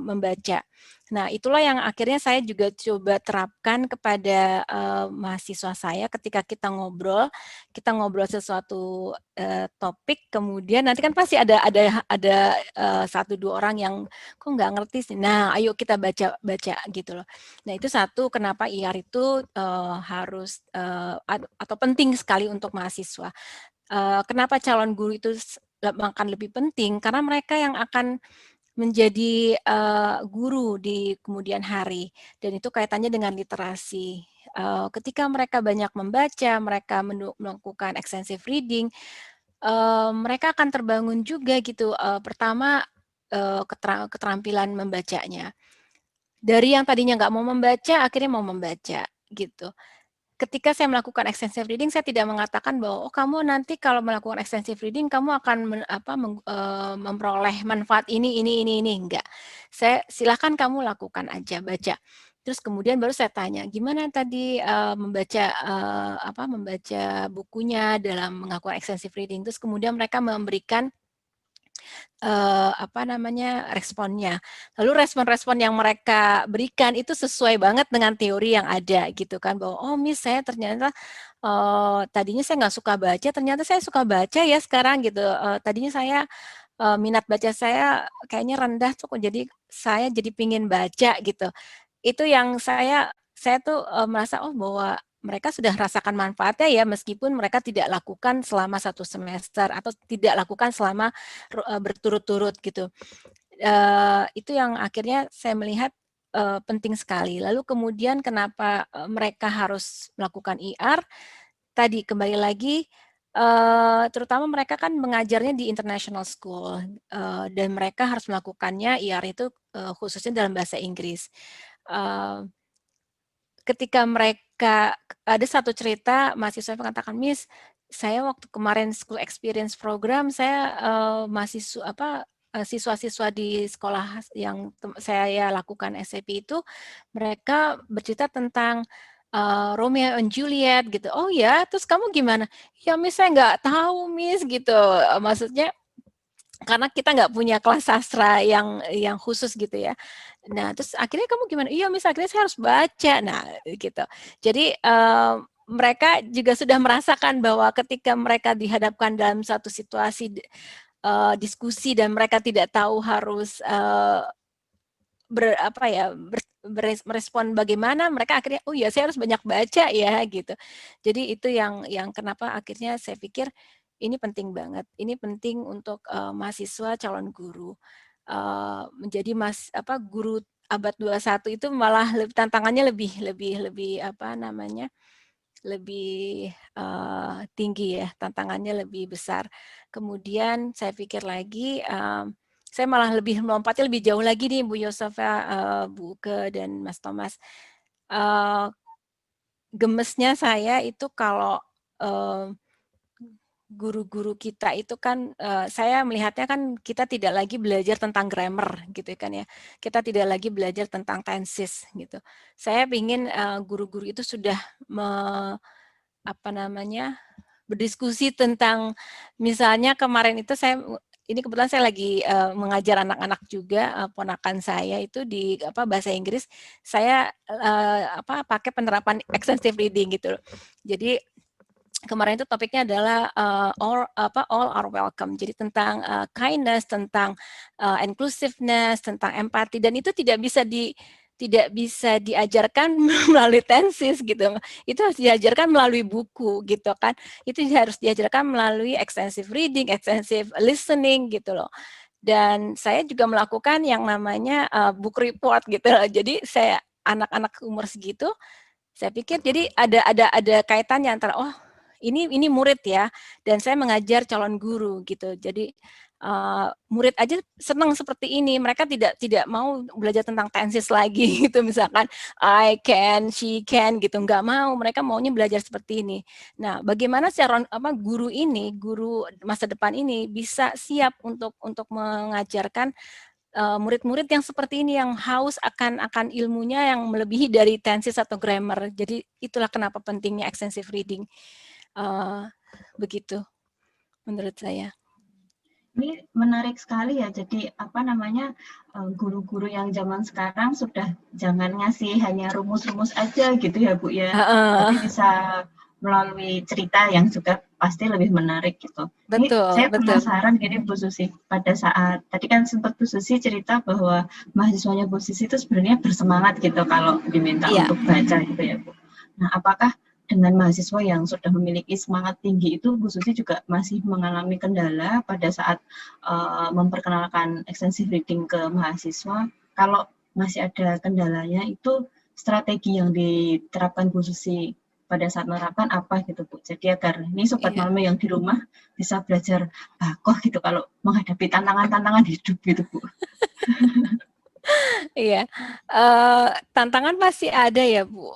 D: membaca. Nah itulah yang akhirnya saya juga coba terapkan kepada mahasiswa saya ketika kita ngobrol sesuatu topik, kemudian nanti kan pasti ada satu dua orang yang kok nggak ngerti sih. Nah ayo kita baca gitu loh. Nah itu satu kenapa IR itu harus atau penting sekali untuk mahasiswa. Kenapa calon guru itu akan lebih penting? Karena mereka yang akan menjadi guru di kemudian hari, dan itu kaitannya dengan literasi. Ketika mereka banyak membaca, mereka melakukan extensive reading, mereka akan terbangun juga gitu. Pertama keterampilan membacanya. Dari yang tadinya nggak mau membaca, akhirnya mau membaca gitu. Ketika saya melakukan extensive reading, saya tidak mengatakan bahwa oh kamu nanti kalau melakukan extensive reading kamu akan memperoleh manfaat ini, enggak. Silakan kamu lakukan aja, baca. Terus kemudian baru saya tanya, gimana tadi membaca bukunya dalam melakukan extensive reading. Terus kemudian mereka memberikan responnya. Lalu respon-respon yang mereka berikan itu sesuai banget dengan teori yang ada gitu kan, bahwa oh Miss saya ternyata tadinya saya nggak suka baca, ternyata saya suka baca ya sekarang gitu. Tadinya saya minat baca saya kayaknya rendah tuh, jadi saya jadi pingin baca gitu. Itu yang saya tuh merasa oh bahwa mereka sudah rasakan manfaatnya ya, meskipun mereka tidak lakukan selama 1 semester atau tidak lakukan selama berturut-turut gitu. Itu yang akhirnya saya melihat penting sekali. Lalu kemudian kenapa mereka harus melakukan IR? Tadi kembali lagi, terutama mereka kan mengajarnya di international school, dan mereka harus melakukannya IR itu khususnya dalam bahasa Inggris. Ketika mereka ada satu cerita mahasiswa mengatakan, Miss, saya waktu kemarin school experience program, saya siswa-siswa di sekolah yang saya lakukan SAP itu, mereka bercerita tentang Romeo and Juliet gitu. Oh ya, terus kamu gimana? Ya Miss saya nggak tahu Miss gitu. Maksudnya karena kita nggak punya kelas sastra yang khusus gitu ya. Nah terus akhirnya kamu gimana? Iya Miss akhirnya saya harus baca. Nah gitu. Jadi mereka juga sudah merasakan bahwa ketika mereka dihadapkan dalam satu situasi diskusi dan mereka tidak tahu harus merespon bagaimana, mereka akhirnya oh ya saya harus banyak baca ya gitu. Jadi itu yang kenapa akhirnya saya pikir ini penting banget. Ini penting untuk mahasiswa calon guru menjadi guru abad 21 itu malah tantangannya lebih apa namanya? Lebih tinggi ya, tantangannya lebih besar. Kemudian saya pikir lagi saya malah lebih melompatnya lebih jauh lagi nih Bu Yosefa, Bu Uke dan Mas Thomas. Gemesnya saya itu kalau guru-guru kita itu kan saya melihatnya kan kita tidak lagi belajar tentang grammar gitu kan ya. Kita tidak lagi belajar tentang tenses gitu. Saya ingin guru-guru itu sudah berdiskusi tentang misalnya kemarin itu ini kebetulan saya lagi mengajar anak-anak juga ponakan saya itu di bahasa Inggris saya pakai penerapan extensive reading gitu. Jadi kemarin itu topiknya adalah all are welcome. Jadi tentang kindness, tentang inclusiveness, tentang empati dan itu tidak bisa diajarkan melalui tenses gitu. Itu harus diajarkan melalui buku gitu kan. Itu harus diajarkan melalui extensive reading, extensive listening gitu loh. Dan saya juga melakukan yang namanya book report gitu loh. Jadi saya anak-anak umur segitu saya pikir jadi ada kaitannya antara ini murid ya dan saya mengajar calon guru gitu. Jadi murid aja senang seperti ini. Mereka tidak mau belajar tentang tenses lagi gitu misalkan I can, she can gitu nggak mau. Mereka maunya belajar seperti ini. Nah, bagaimana guru masa depan ini bisa siap untuk mengajarkan murid-murid yang seperti ini yang haus akan ilmunya yang melebihi dari tenses atau grammar. Jadi itulah kenapa pentingnya extensive reading. Begitu menurut saya.
B: Ini menarik sekali ya. Jadi guru-guru yang zaman sekarang sudah jangan ngasih hanya rumus-rumus aja gitu ya Bu ya. Tapi bisa melalui cerita yang juga pasti lebih menarik gitu. Ini saya penasaran gini Bu Susi, pada saat tadi kan sempat Bu Susi cerita bahwa mahasiswanya Bu Susi itu sebenarnya bersemangat gitu kalau diminta untuk baca gitu ya Bu. Nah, apakah dengan mahasiswa yang sudah memiliki semangat tinggi itu Bu Susi juga masih mengalami kendala pada saat memperkenalkan extensive reading ke mahasiswa? Kalau masih ada kendalanya itu strategi yang diterapkan Bu Susi pada saat menerapkan apa gitu Bu? Jadi agar ini sobat Malme yang di rumah bisa belajar bakoh gitu kalau menghadapi tantangan-tantangan hidup gitu Bu.
D: Iya, tantangan pasti ada ya Bu.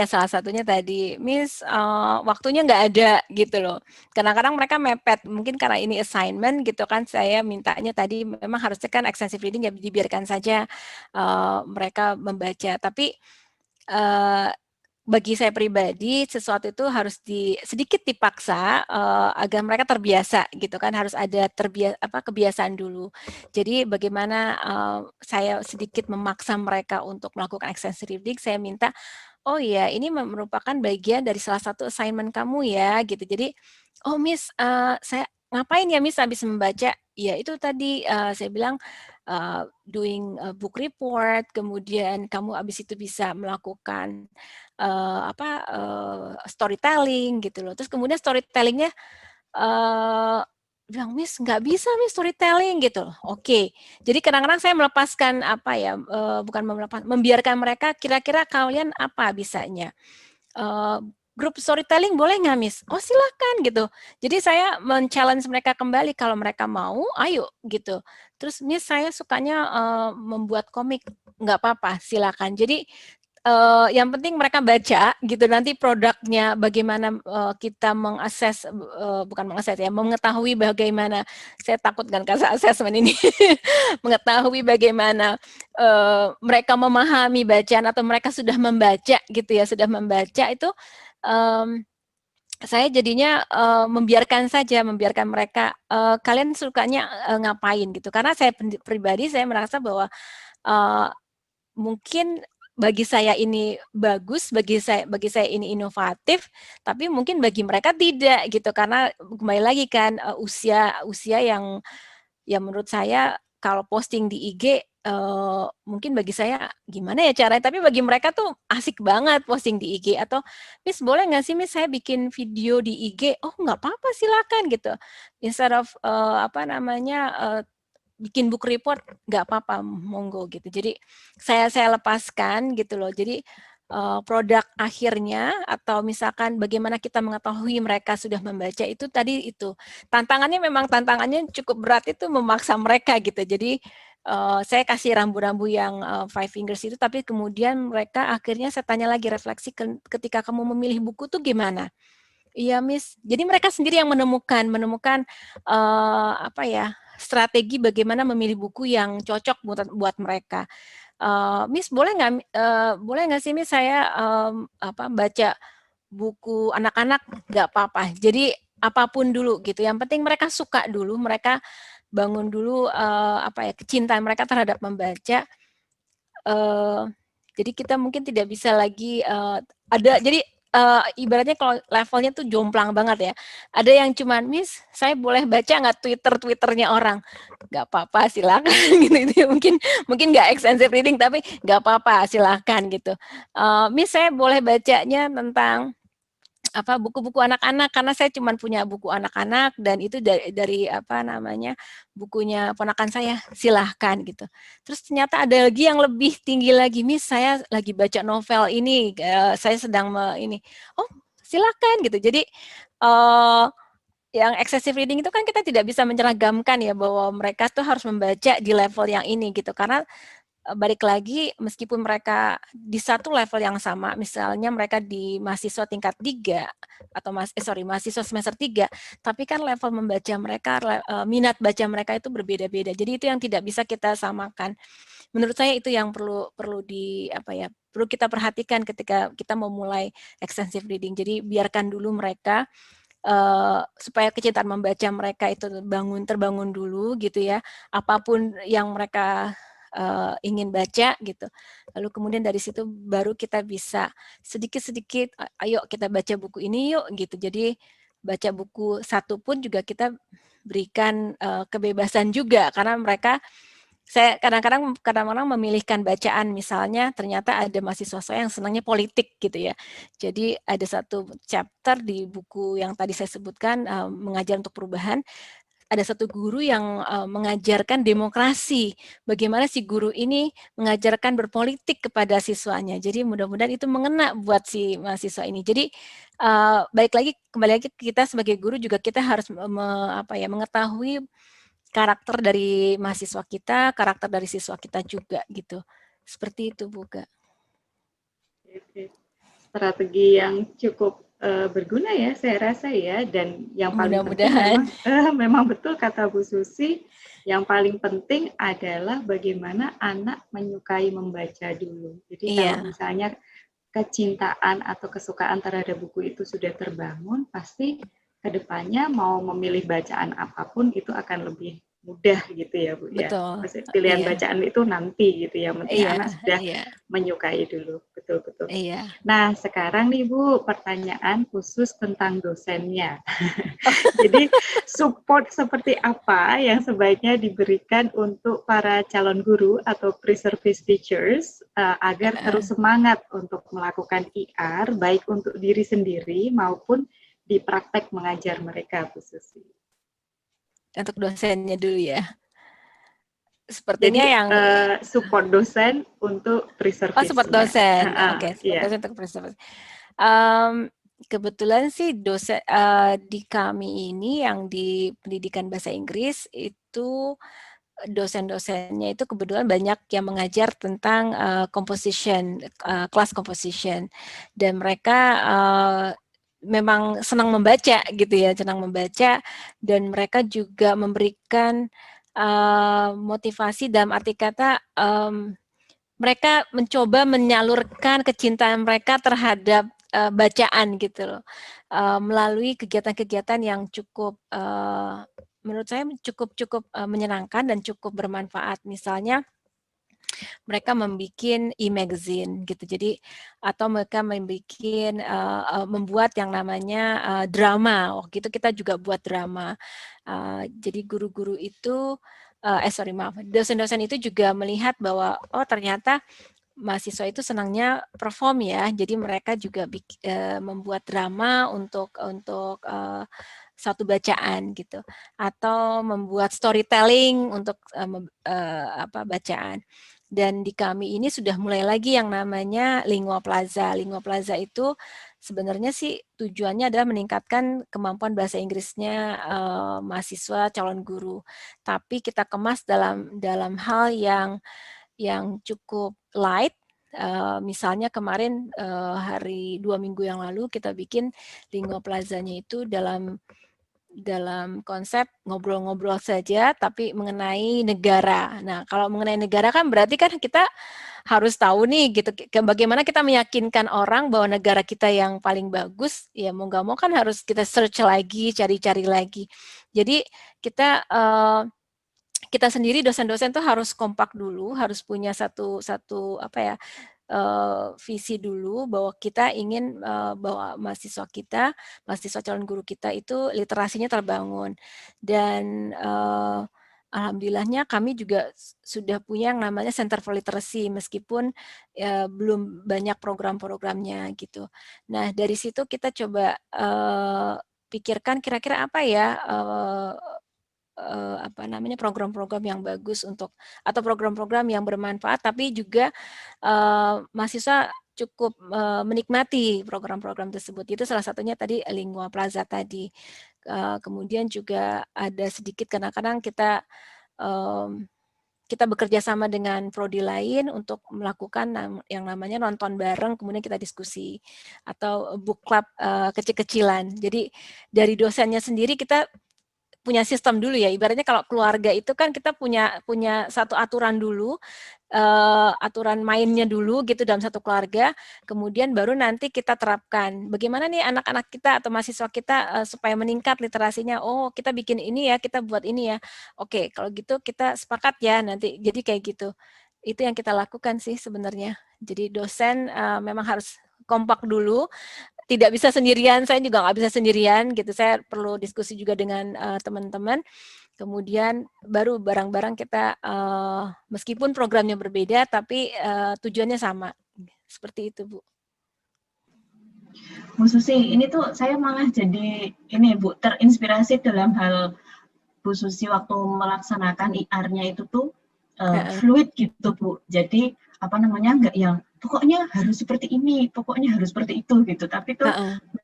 D: Salah satunya tadi, Miss waktunya nggak ada gitu loh. Kadang-kadang mereka mepet, mungkin karena ini assignment gitu kan, saya mintanya tadi memang harusnya kan extensive reading ya dibiarkan saja mereka membaca. Tapi bagi saya pribadi sesuatu itu harus sedikit dipaksa agar mereka terbiasa gitu kan, harus ada kebiasaan dulu. Jadi bagaimana saya sedikit memaksa mereka untuk melakukan extensive reading, saya minta oh iya ini merupakan bagian dari salah satu assignment kamu ya gitu. Jadi oh Miss saya ngapain ya Miss habis membaca? Ya itu tadi saya bilang doing book report, kemudian kamu habis itu bisa melakukan storytelling gitu loh. Terus kemudian storytellingnya bilang Miss nggak bisa Miss storytelling gitu loh. Oke. Jadi kadang-kadang saya melepaskan membiarkan mereka kira-kira kalian apa bisanya. Grup storytelling boleh nggak Miss? Oh silakan gitu. Jadi saya men-challenge mereka kembali kalau mereka mau, ayo gitu. Terus Miss saya sukanya membuat komik, nggak apa-apa, silakan. Jadi yang penting mereka baca gitu, nanti produknya bagaimana kita mengakses, bukan mengakses ya, mengetahui bagaimana, saya takut dengan kata assessment ini, mengetahui bagaimana mereka memahami bacaan atau mereka sudah membaca gitu ya, sudah membaca itu, saya jadinya membiarkan saja, membiarkan mereka, kalian sukanya ngapain gitu. Karena saya pribadi saya merasa bahwa mungkin bagi saya ini bagus, bagi saya ini inovatif, tapi mungkin bagi mereka tidak gitu. Karena kembali lagi kan usia yang menurut saya kalau posting di IG mungkin bagi saya gimana ya caranya, tapi bagi mereka tuh asik banget posting di IG atau, "Miss boleh nggak sih Miss saya bikin video di IG?" "Oh nggak apa-apa silakan," gitu. Instead of apa namanya, bikin book report, nggak apa-apa, monggo gitu. Jadi saya lepaskan gitu loh. Jadi produk akhirnya atau misalkan bagaimana kita mengetahui mereka sudah membaca itu tadi itu. Tantangannya cukup berat itu memaksa mereka gitu. Jadi saya kasih rambu-rambu yang five fingers itu, tapi kemudian mereka akhirnya saya tanya lagi refleksi ketika kamu memilih buku tuh gimana? Iya, Miss. Jadi mereka sendiri yang menemukan apa ya, strategi bagaimana memilih buku yang cocok buat mereka. Miss boleh nggak sih Miss saya apa baca buku anak-anak? Nggak apa-apa. Jadi apapun dulu gitu. Yang penting mereka suka dulu, mereka bangun dulu apa ya kecintaan mereka terhadap membaca. Jadi kita mungkin tidak bisa lagi ada jadi ibaratnya kalau levelnya tuh jomplang banget ya. Ada yang cuman, "Miss, saya boleh baca nggak Twitternya orang?" "Nggak apa-apa, silakan." gitu itu ya. Mungkin nggak extensive reading tapi nggak apa-apa, silakan gitu. "Miss, saya boleh bacanya tentang apa buku-buku anak-anak karena saya cuma punya buku anak-anak dan itu dari apa namanya bukunya ponakan saya silahkan gitu. Terus ternyata ada lagi yang lebih tinggi lagi, Miss saya lagi baca novel ini, saya sedang ini, oh silahkan gitu. Jadi yang excessive reading itu kan kita tidak bisa menyeragamkan ya bahwa mereka tuh harus membaca di level yang ini gitu karena balik lagi meskipun mereka di satu level yang sama, misalnya mereka di mahasiswa tingkat 3 atau mahasiswa semester 3, tapi kan level membaca mereka, minat baca mereka itu berbeda-beda. Jadi itu yang tidak bisa kita samakan. Menurut saya itu yang perlu apa ya, perlu kita perhatikan ketika kita mau mulai extensive reading. Jadi biarkan dulu mereka supaya kecintaan membaca mereka itu terbangun dulu gitu ya. Apapun yang mereka ingin baca gitu. Lalu kemudian dari situ baru kita bisa sedikit-sedikit, ayo kita baca buku ini yuk gitu. Jadi baca buku satu pun juga kita berikan kebebasan juga karena mereka saya kadang-kadang memilihkan bacaan misalnya ternyata ada mahasiswa saya yang senangnya politik gitu ya. Jadi ada satu chapter di buku yang tadi saya sebutkan mengajar untuk perubahan ada satu guru yang mengajarkan demokrasi. Bagaimana si guru ini mengajarkan berpolitik kepada siswanya. Jadi mudah-mudahan itu mengena buat si mahasiswa ini. Jadi kembali lagi kita sebagai guru juga kita harus mengetahui karakter dari mahasiswa kita, karakter dari siswa kita juga gitu. Seperti itu, Buka.
C: Oke. Strategi yang cukup berguna ya, saya rasa ya. Dan yang paling penting memang betul kata Bu Susi, yang paling penting adalah bagaimana anak menyukai membaca dulu. Jadi kalau misalnya kecintaan atau kesukaan terhadap buku itu sudah terbangun, pasti kedepannya mau memilih bacaan apapun itu akan lebih mudah gitu ya Bu.
D: Betul.
C: Ya. Pilihan bacaan itu nanti gitu ya, penting anak sudah menyukai dulu, betul-betul. Nah sekarang nih Bu, pertanyaan khusus tentang dosennya. Jadi support seperti apa yang sebaiknya diberikan untuk para calon guru atau pre-service teachers agar terus semangat untuk melakukan IR baik untuk diri sendiri maupun di praktek mengajar mereka Bu Susi.
D: Untuk dosennya dulu ya. Sepertinya
C: jadi,
D: yang
C: support dosen untuk pre-service.
D: Oh, support dosen. Oke, support dosen untuk pre-service. Kebetulan sih dosen di kami ini yang di pendidikan bahasa Inggris itu dosen-dosennya itu kebetulan banyak yang mengajar tentang composition, class composition, dan mereka memang senang membaca gitu ya, senang membaca, dan mereka juga memberikan motivasi dalam arti kata mereka mencoba menyalurkan kecintaan mereka terhadap bacaan gitu loh, melalui kegiatan-kegiatan yang cukup menurut saya cukup menyenangkan dan cukup bermanfaat. Misalnya mereka membuat e-magazine gitu. Jadi atau mereka membuat yang namanya drama. Waktu itu kita juga buat drama. Jadi guru-guru itu dosen-dosen itu juga melihat bahwa oh ternyata mahasiswa itu senangnya perform ya. Jadi mereka juga membuat drama untuk satu bacaan gitu, atau membuat storytelling untuk bacaan. Dan di kami ini sudah mulai lagi yang namanya Lingua Plaza. Lingua Plaza itu sebenarnya sih tujuannya adalah meningkatkan kemampuan bahasa Inggrisnya mahasiswa calon guru. Tapi kita kemas dalam hal yang cukup light. Misalnya kemarin hari 2 minggu yang lalu kita bikin Lingua Plazanya itu dalam konsep ngobrol-ngobrol saja, tapi mengenai negara. Nah, kalau mengenai negara kan berarti kan kita harus tahu nih, gitu, bagaimana kita meyakinkan orang bahwa negara kita yang paling bagus, ya mau nggak mau kan harus kita search lagi, cari-cari lagi. Jadi kita sendiri dosen-dosen tuh harus kompak dulu, harus punya satu visi dulu bahwa kita ingin bahwa mahasiswa calon guru kita itu literasinya terbangun. Dan alhamdulillahnya kami juga sudah punya yang namanya Center for Literacy, meskipun belum banyak program-programnya gitu. Nah, dari situ kita coba pikirkan kira-kira apa ya program-program yang bagus atau program-program yang bermanfaat, tapi juga mahasiswa cukup menikmati program-program tersebut. Itu salah satunya tadi Lingua Plaza tadi. Kemudian juga ada sedikit kadang-kadang kita bekerja sama dengan prodi lain untuk melakukan yang namanya nonton bareng, kemudian kita diskusi, atau book club kecil-kecilan. Jadi dari dosennya sendiri kita punya sistem dulu ya, ibaratnya kalau keluarga itu kan kita punya satu aturan dulu, aturan mainnya dulu gitu dalam satu keluarga, kemudian baru nanti kita terapkan bagaimana nih anak-anak kita atau mahasiswa kita supaya meningkat literasinya. Oh, kita bikin ini ya, kita buat ini ya. Oke, kalau gitu kita sepakat ya nanti. Jadi kayak gitu. Itu yang kita lakukan sih sebenarnya. Jadi dosen memang harus kompak dulu. Tidak bisa sendirian, saya juga nggak bisa sendirian gitu. Saya perlu diskusi juga dengan teman-teman. Kemudian baru bareng-bareng kita, meskipun programnya berbeda, tapi tujuannya sama. Seperti itu, Bu.
B: Bu Susi, ini tuh saya malah jadi ini Bu, terinspirasi dalam hal Bu Susi waktu melaksanakan IR-nya itu tuh fluid gitu Bu. Jadi nggak yang pokoknya harus seperti ini, pokoknya harus seperti itu gitu. Tapi tuh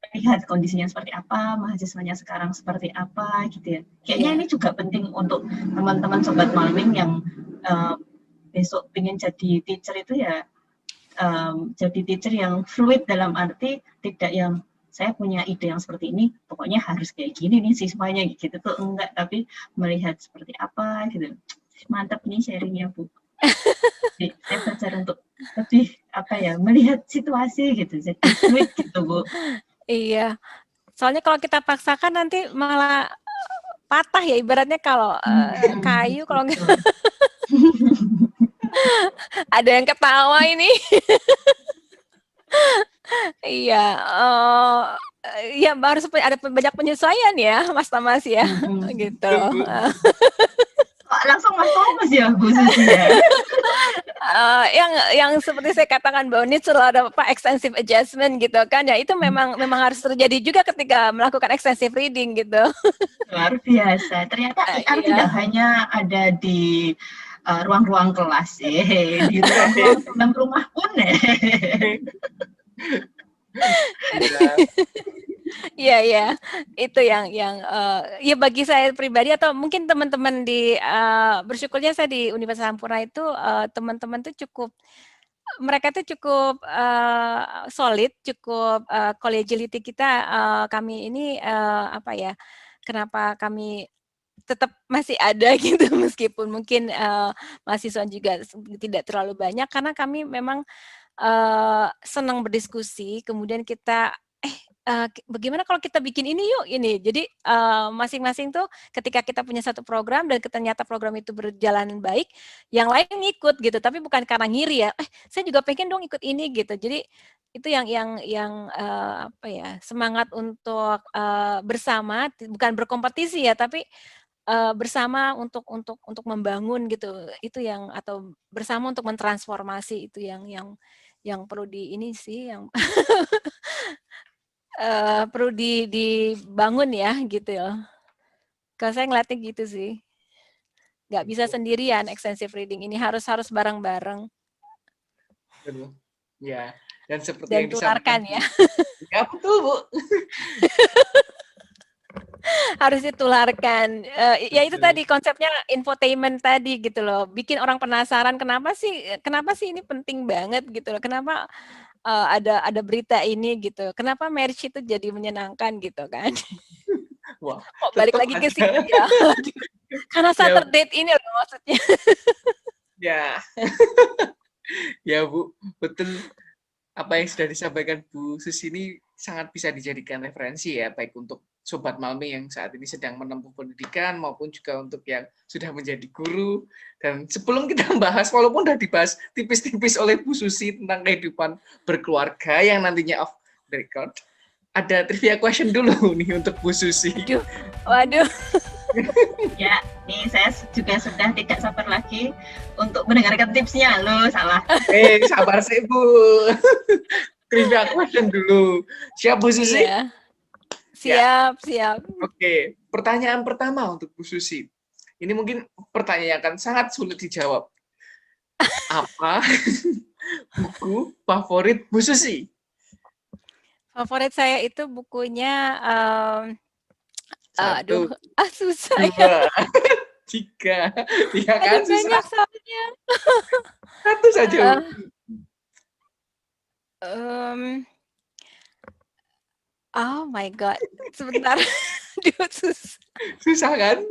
B: melihat kondisinya seperti apa, mahasiswanya sekarang seperti apa gitu ya. Kayaknya ini juga penting untuk teman-teman Sobat Malming yang besok ingin jadi teacher itu ya, jadi teacher yang fluid dalam arti tidak yang saya punya ide yang seperti ini, pokoknya harus kayak gini nih siswanya gitu tuh enggak, tapi melihat seperti apa gitu. Mantap nih sharingnya Bu. Jadi, saya belajar untuk lebih melihat situasi gitu, jadi fluid gitu Bu.
D: Iya, soalnya kalau kita paksakan nanti malah patah ya, ibaratnya kalau kayu kalau nggak ada yang ketawa ini. Iya, ya harus ada banyak penyesuaian ya, Mas Thomas ya, gitu.
B: Langsung Mas Thomas ya, Bu Susi ya.
D: Yang seperti saya katakan bahwa ini selalu ada extensive adjustment gitu kan ya, itu memang harus terjadi juga ketika melakukan extensive reading gitu.
B: Luar biasa. Ternyata IR tidak hanya ada di ruang-ruang kelas, di ruang-ruang dalam rumah pun.
D: Iya, iya, itu yang ya bagi saya pribadi atau mungkin teman-teman di bersyukurnya saya di Universitas Sampurna itu teman-teman tuh cukup mereka tuh cukup solid, cukup collegiality kita kami ini apa ya? Kenapa kami tetap masih ada gitu meskipun mungkin mahasiswa juga tidak terlalu banyak karena kami memang senang berdiskusi, kemudian kita, bagaimana kalau kita bikin ini yuk, ini. Jadi, masing-masing tuh ketika kita punya satu program dan ternyata program itu berjalan baik, yang lain ngikut gitu, tapi bukan karena ngiri ya, saya juga pengen dong ikut ini," gitu. Jadi, itu yang, apa ya, semangat untuk, bersama, bukan berkompetisi ya, tapi, bersama untuk membangun gitu, itu yang atau bersama untuk mentransformasi itu yang perlu di ini sih, yang perlu dibangun ya, gitu ya. Kalau saya ngeliatnya gitu sih. Nggak bisa sendirian extensive reading ini, harus bareng-bareng
A: Betul. Ya, dan seperti
D: dan
A: yang disampaikan
D: tularkan ya.
A: ya betul, Bu.
D: Harus ditularkan. Ya itu
A: Betul.
D: tadi konsepnya infotainment tadi gitu loh, bikin orang penasaran kenapa sih ini penting banget gitu loh, kenapa, ada berita ini gitu, kenapa marriage itu jadi menyenangkan gitu kan.
A: Wah,
D: Kok balik
A: tetap
D: lagi ke
A: aja.
D: situ ya, aduh. Karena
A: Ya,
D: Saturday ini loh maksudnya.
A: ya. Ya, Bu, betul apa yang sudah disampaikan Bu Susi ini sangat bisa dijadikan referensi ya, baik untuk Sobat Malmi yang saat ini sedang menempuh pendidikan maupun juga untuk yang sudah menjadi guru. Dan sebelum kita membahas, walaupun sudah dibahas tipis-tipis oleh Bu Susi tentang kehidupan berkeluarga yang nantinya off the record, ada trivia question dulu nih untuk Bu Susi.
D: Waduh.
B: Ya, nih saya juga sudah tidak sabar lagi untuk mendengarkan tipsnya. Loh, salah.
A: Sabar sih, Bu. Trivia question dulu. Siap, Bu Susi?
D: Iya. Siap.
A: Oke, pertanyaan pertama untuk Bu Susi. Ini mungkin pertanyaan yang akan sangat sulit dijawab. Apa buku favorit Bu Susi?
D: Favorit saya itu bukunya,
A: Satu,
D: susah ya.
A: 2, 3. Ya
D: Ada
A: kan, susah.
D: banyak soalnya.
A: Satu saja.
D: Oh my God, sebentar. Aduh,
A: Susah kan?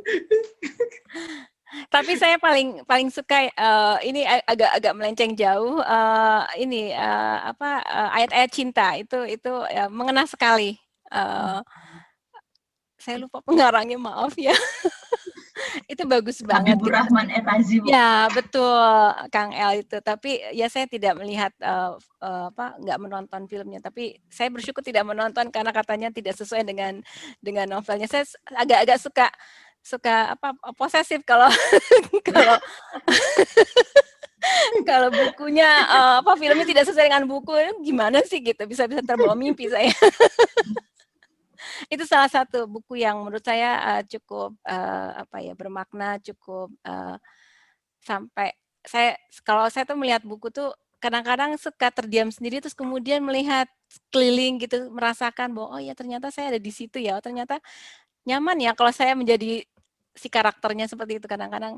D: Tapi saya paling suka ini agak melenceng jauh ini ayat-ayat cinta itu ya, mengena sekali. Saya lupa pengarangnya, maaf ya. Itu bagus banget.
B: Habibur Rahman Erazi.
D: Ya betul, Kang El itu. Tapi ya saya tidak melihat nggak menonton filmnya. Tapi saya bersyukur tidak menonton karena katanya tidak sesuai dengan novelnya. Saya agak-agak suka posesif kalau kalau bukunya filmnya tidak sesuai dengan buku, gimana sih gitu, bisa terbawa mimpi saya. Itu salah satu buku yang menurut saya cukup bermakna, cukup sampai kalau saya tuh melihat buku tuh kadang-kadang suka terdiam sendiri terus kemudian melihat keliling gitu, merasakan bahwa oh ya ternyata saya ada di situ ya, oh, ternyata nyaman ya kalau saya menjadi si karakternya seperti itu. Kadang-kadang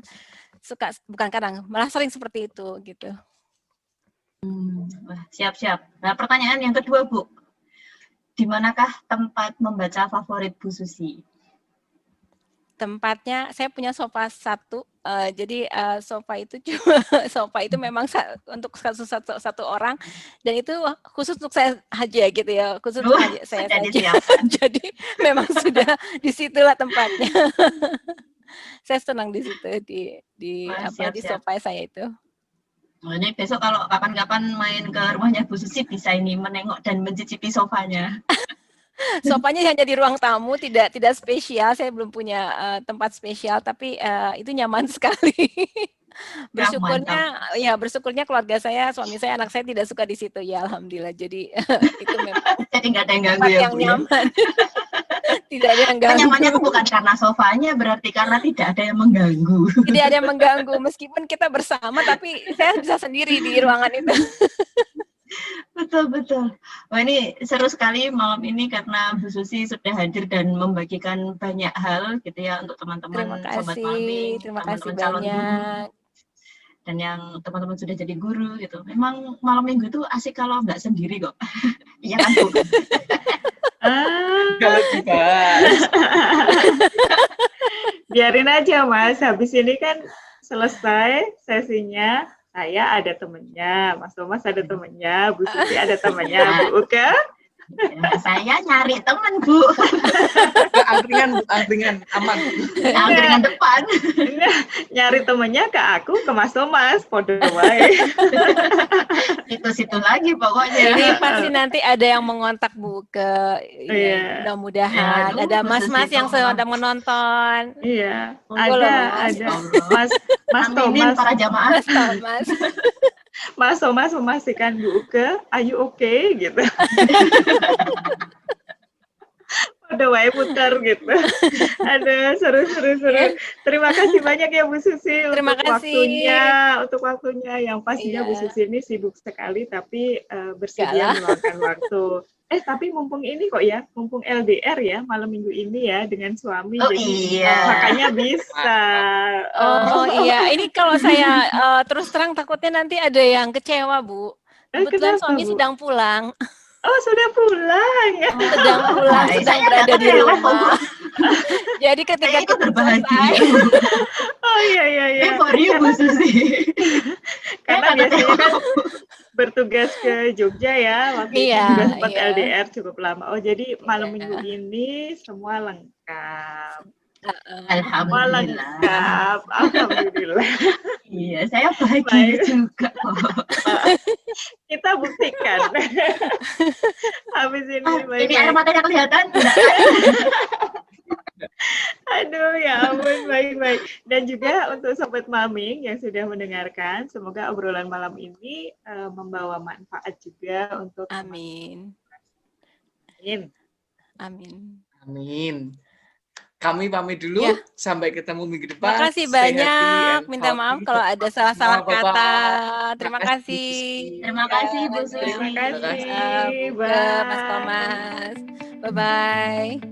D: malah sering seperti itu gitu.
B: Siap. Nah, pertanyaan yang kedua, Bu. Di manakah tempat membaca favorit Bu Susi?
D: Tempatnya, saya punya sofa 1, jadi sofa itu memang untuk satu orang, dan itu khusus untuk saya aja gitu ya, khusus untuk saya saja. Jadi memang sudah disitulah tempatnya. Saya senang di situ di sofa saya itu.
B: Nah, ini besok kalau kapan-kapan main ke rumahnya Bu Susi bisa ini menengok dan mencicipi sofanya.
D: Sofanya hanya di ruang tamu, tidak spesial. Saya belum punya tempat spesial, tapi itu nyaman sekali. Bersyukurnya keluarga saya, suami saya, anak saya tidak suka di situ ya, alhamdulillah. Jadi itu memang
B: jadi nggak ada yang ganggu ya,
D: yang nyaman. Tidak ada yang ganggu.
B: Nyamannya itu bukan karena sofanya, berarti karena tidak ada yang mengganggu.
D: Tidak ada yang mengganggu, meskipun kita bersama, tapi saya bisa sendiri di ruangan itu.
B: Betul. Wah, ini seru sekali malam ini karena Bu Susi sudah hadir dan membagikan banyak hal gitu ya untuk
D: Terima
B: teman-teman sobat malaming,
D: terima kasih
B: teman-teman calon guru,
D: banyak.
B: dan yang teman-teman sudah jadi guru gitu. Memang malam minggu itu asik kalau nggak sendiri kok. Iya kan, Bu?
A: Kalau dibahas.
C: Biarin aja Mas, habis ini kan selesai sesinya, saya ada temennya, Mas Thomas ada temennya, Bu Susi ada temennya, Bu Uke.
B: Ya, saya nyari teman, Bu.
A: Angkringan aman.
B: Angkringan depan.
C: Nyari temennya ke aku, ke Mas Thomas, podo wae.
B: Situ-situ lagi pokoknya.
D: Ini pasti nanti ada yang mengontak Bu ke
C: Iya.
D: mudah-mudahan
B: Aduh,
D: ada
B: Bu
D: mas-mas
B: Susi
D: yang
B: tolong.
D: sedang menonton.
C: Iya,
D: Monggo loh, Mas.
C: ada.
B: Allah.
C: Mas
B: Aminin
C: Thomas,
B: para jamaah.
D: Mas Thomas.
C: Mas Thomas memastikan Bu Uke, are you okay? Gitu. Udah wae putar gitu. Ada seru. Terima kasih banyak ya Bu Susi
D: Terima
C: untuk
D: kasih.
C: waktunya. Yang pastinya Bu
D: Iya.
C: Susi ini sibuk sekali tapi
D: Enggak
C: bersedia
D: lah.
C: meluangkan waktu. Tapi mumpung ini kok ya, mumpung LDR ya malam minggu ini ya dengan suami,
B: Oh
C: jadi
B: iya.
C: makanya bisa.
D: Oh iya, ini kalau saya terus terang takutnya nanti ada yang kecewa, Bu. Kebetulan
C: Kenapa,
D: suami
C: Bu?
D: sedang pulang.
C: Oh, sudah pulang.
D: Sedang pulang,
B: Baik,
D: sedang
B: saya
D: berada
B: dapat
D: di
B: dari telepon, Bu.
D: rumah. Jadi ketika
B: Saya ikut
D: kita
B: berbahagia.
D: selesai,
C: Oh iya.
B: Pray for you, Bu Susi.
C: Karena
B: Saya dapat
C: biasanya kan
B: telepon.
C: bertugas ke Jogja ya, waktu itu
D: Iya,
C: juga sempat
D: iya.
C: LDR cukup lama. Oh, jadi malam
B: Iya.
C: minggu ini semua lengkap. Semua
B: Alhamdulillah.
C: lengkap. Alhamdulillah.
B: Iya, saya bahagia
C: Baik.
B: juga.
C: Kita buktikan. Habis ini
B: Ini air
C: baik-baik.
B: matanya kelihatan. Enggak.
C: Aduh, ya ampun, baik-baik. Dan juga untuk Sobat Maming yang sudah mendengarkan, semoga obrolan malam ini membawa manfaat juga untuk
D: amin.
C: Amin.
A: Amin. Kami pamit dulu.
D: Ya.
A: Sampai ketemu minggu depan.
D: Terima kasih
A: Stay happy
D: banyak.
A: and
D: Minta maaf
A: healthy.
D: kalau ada salah-salah
A: Nggak apa-apa.
D: kata. Terima
A: Terima
D: kasih.
A: kasih.
B: Terima kasih, Bu
D: Ya,
B: Susi.
C: Terima kasih.
D: Bu Ke, Mas
C: Bye.
D: Thomas. Bye-bye.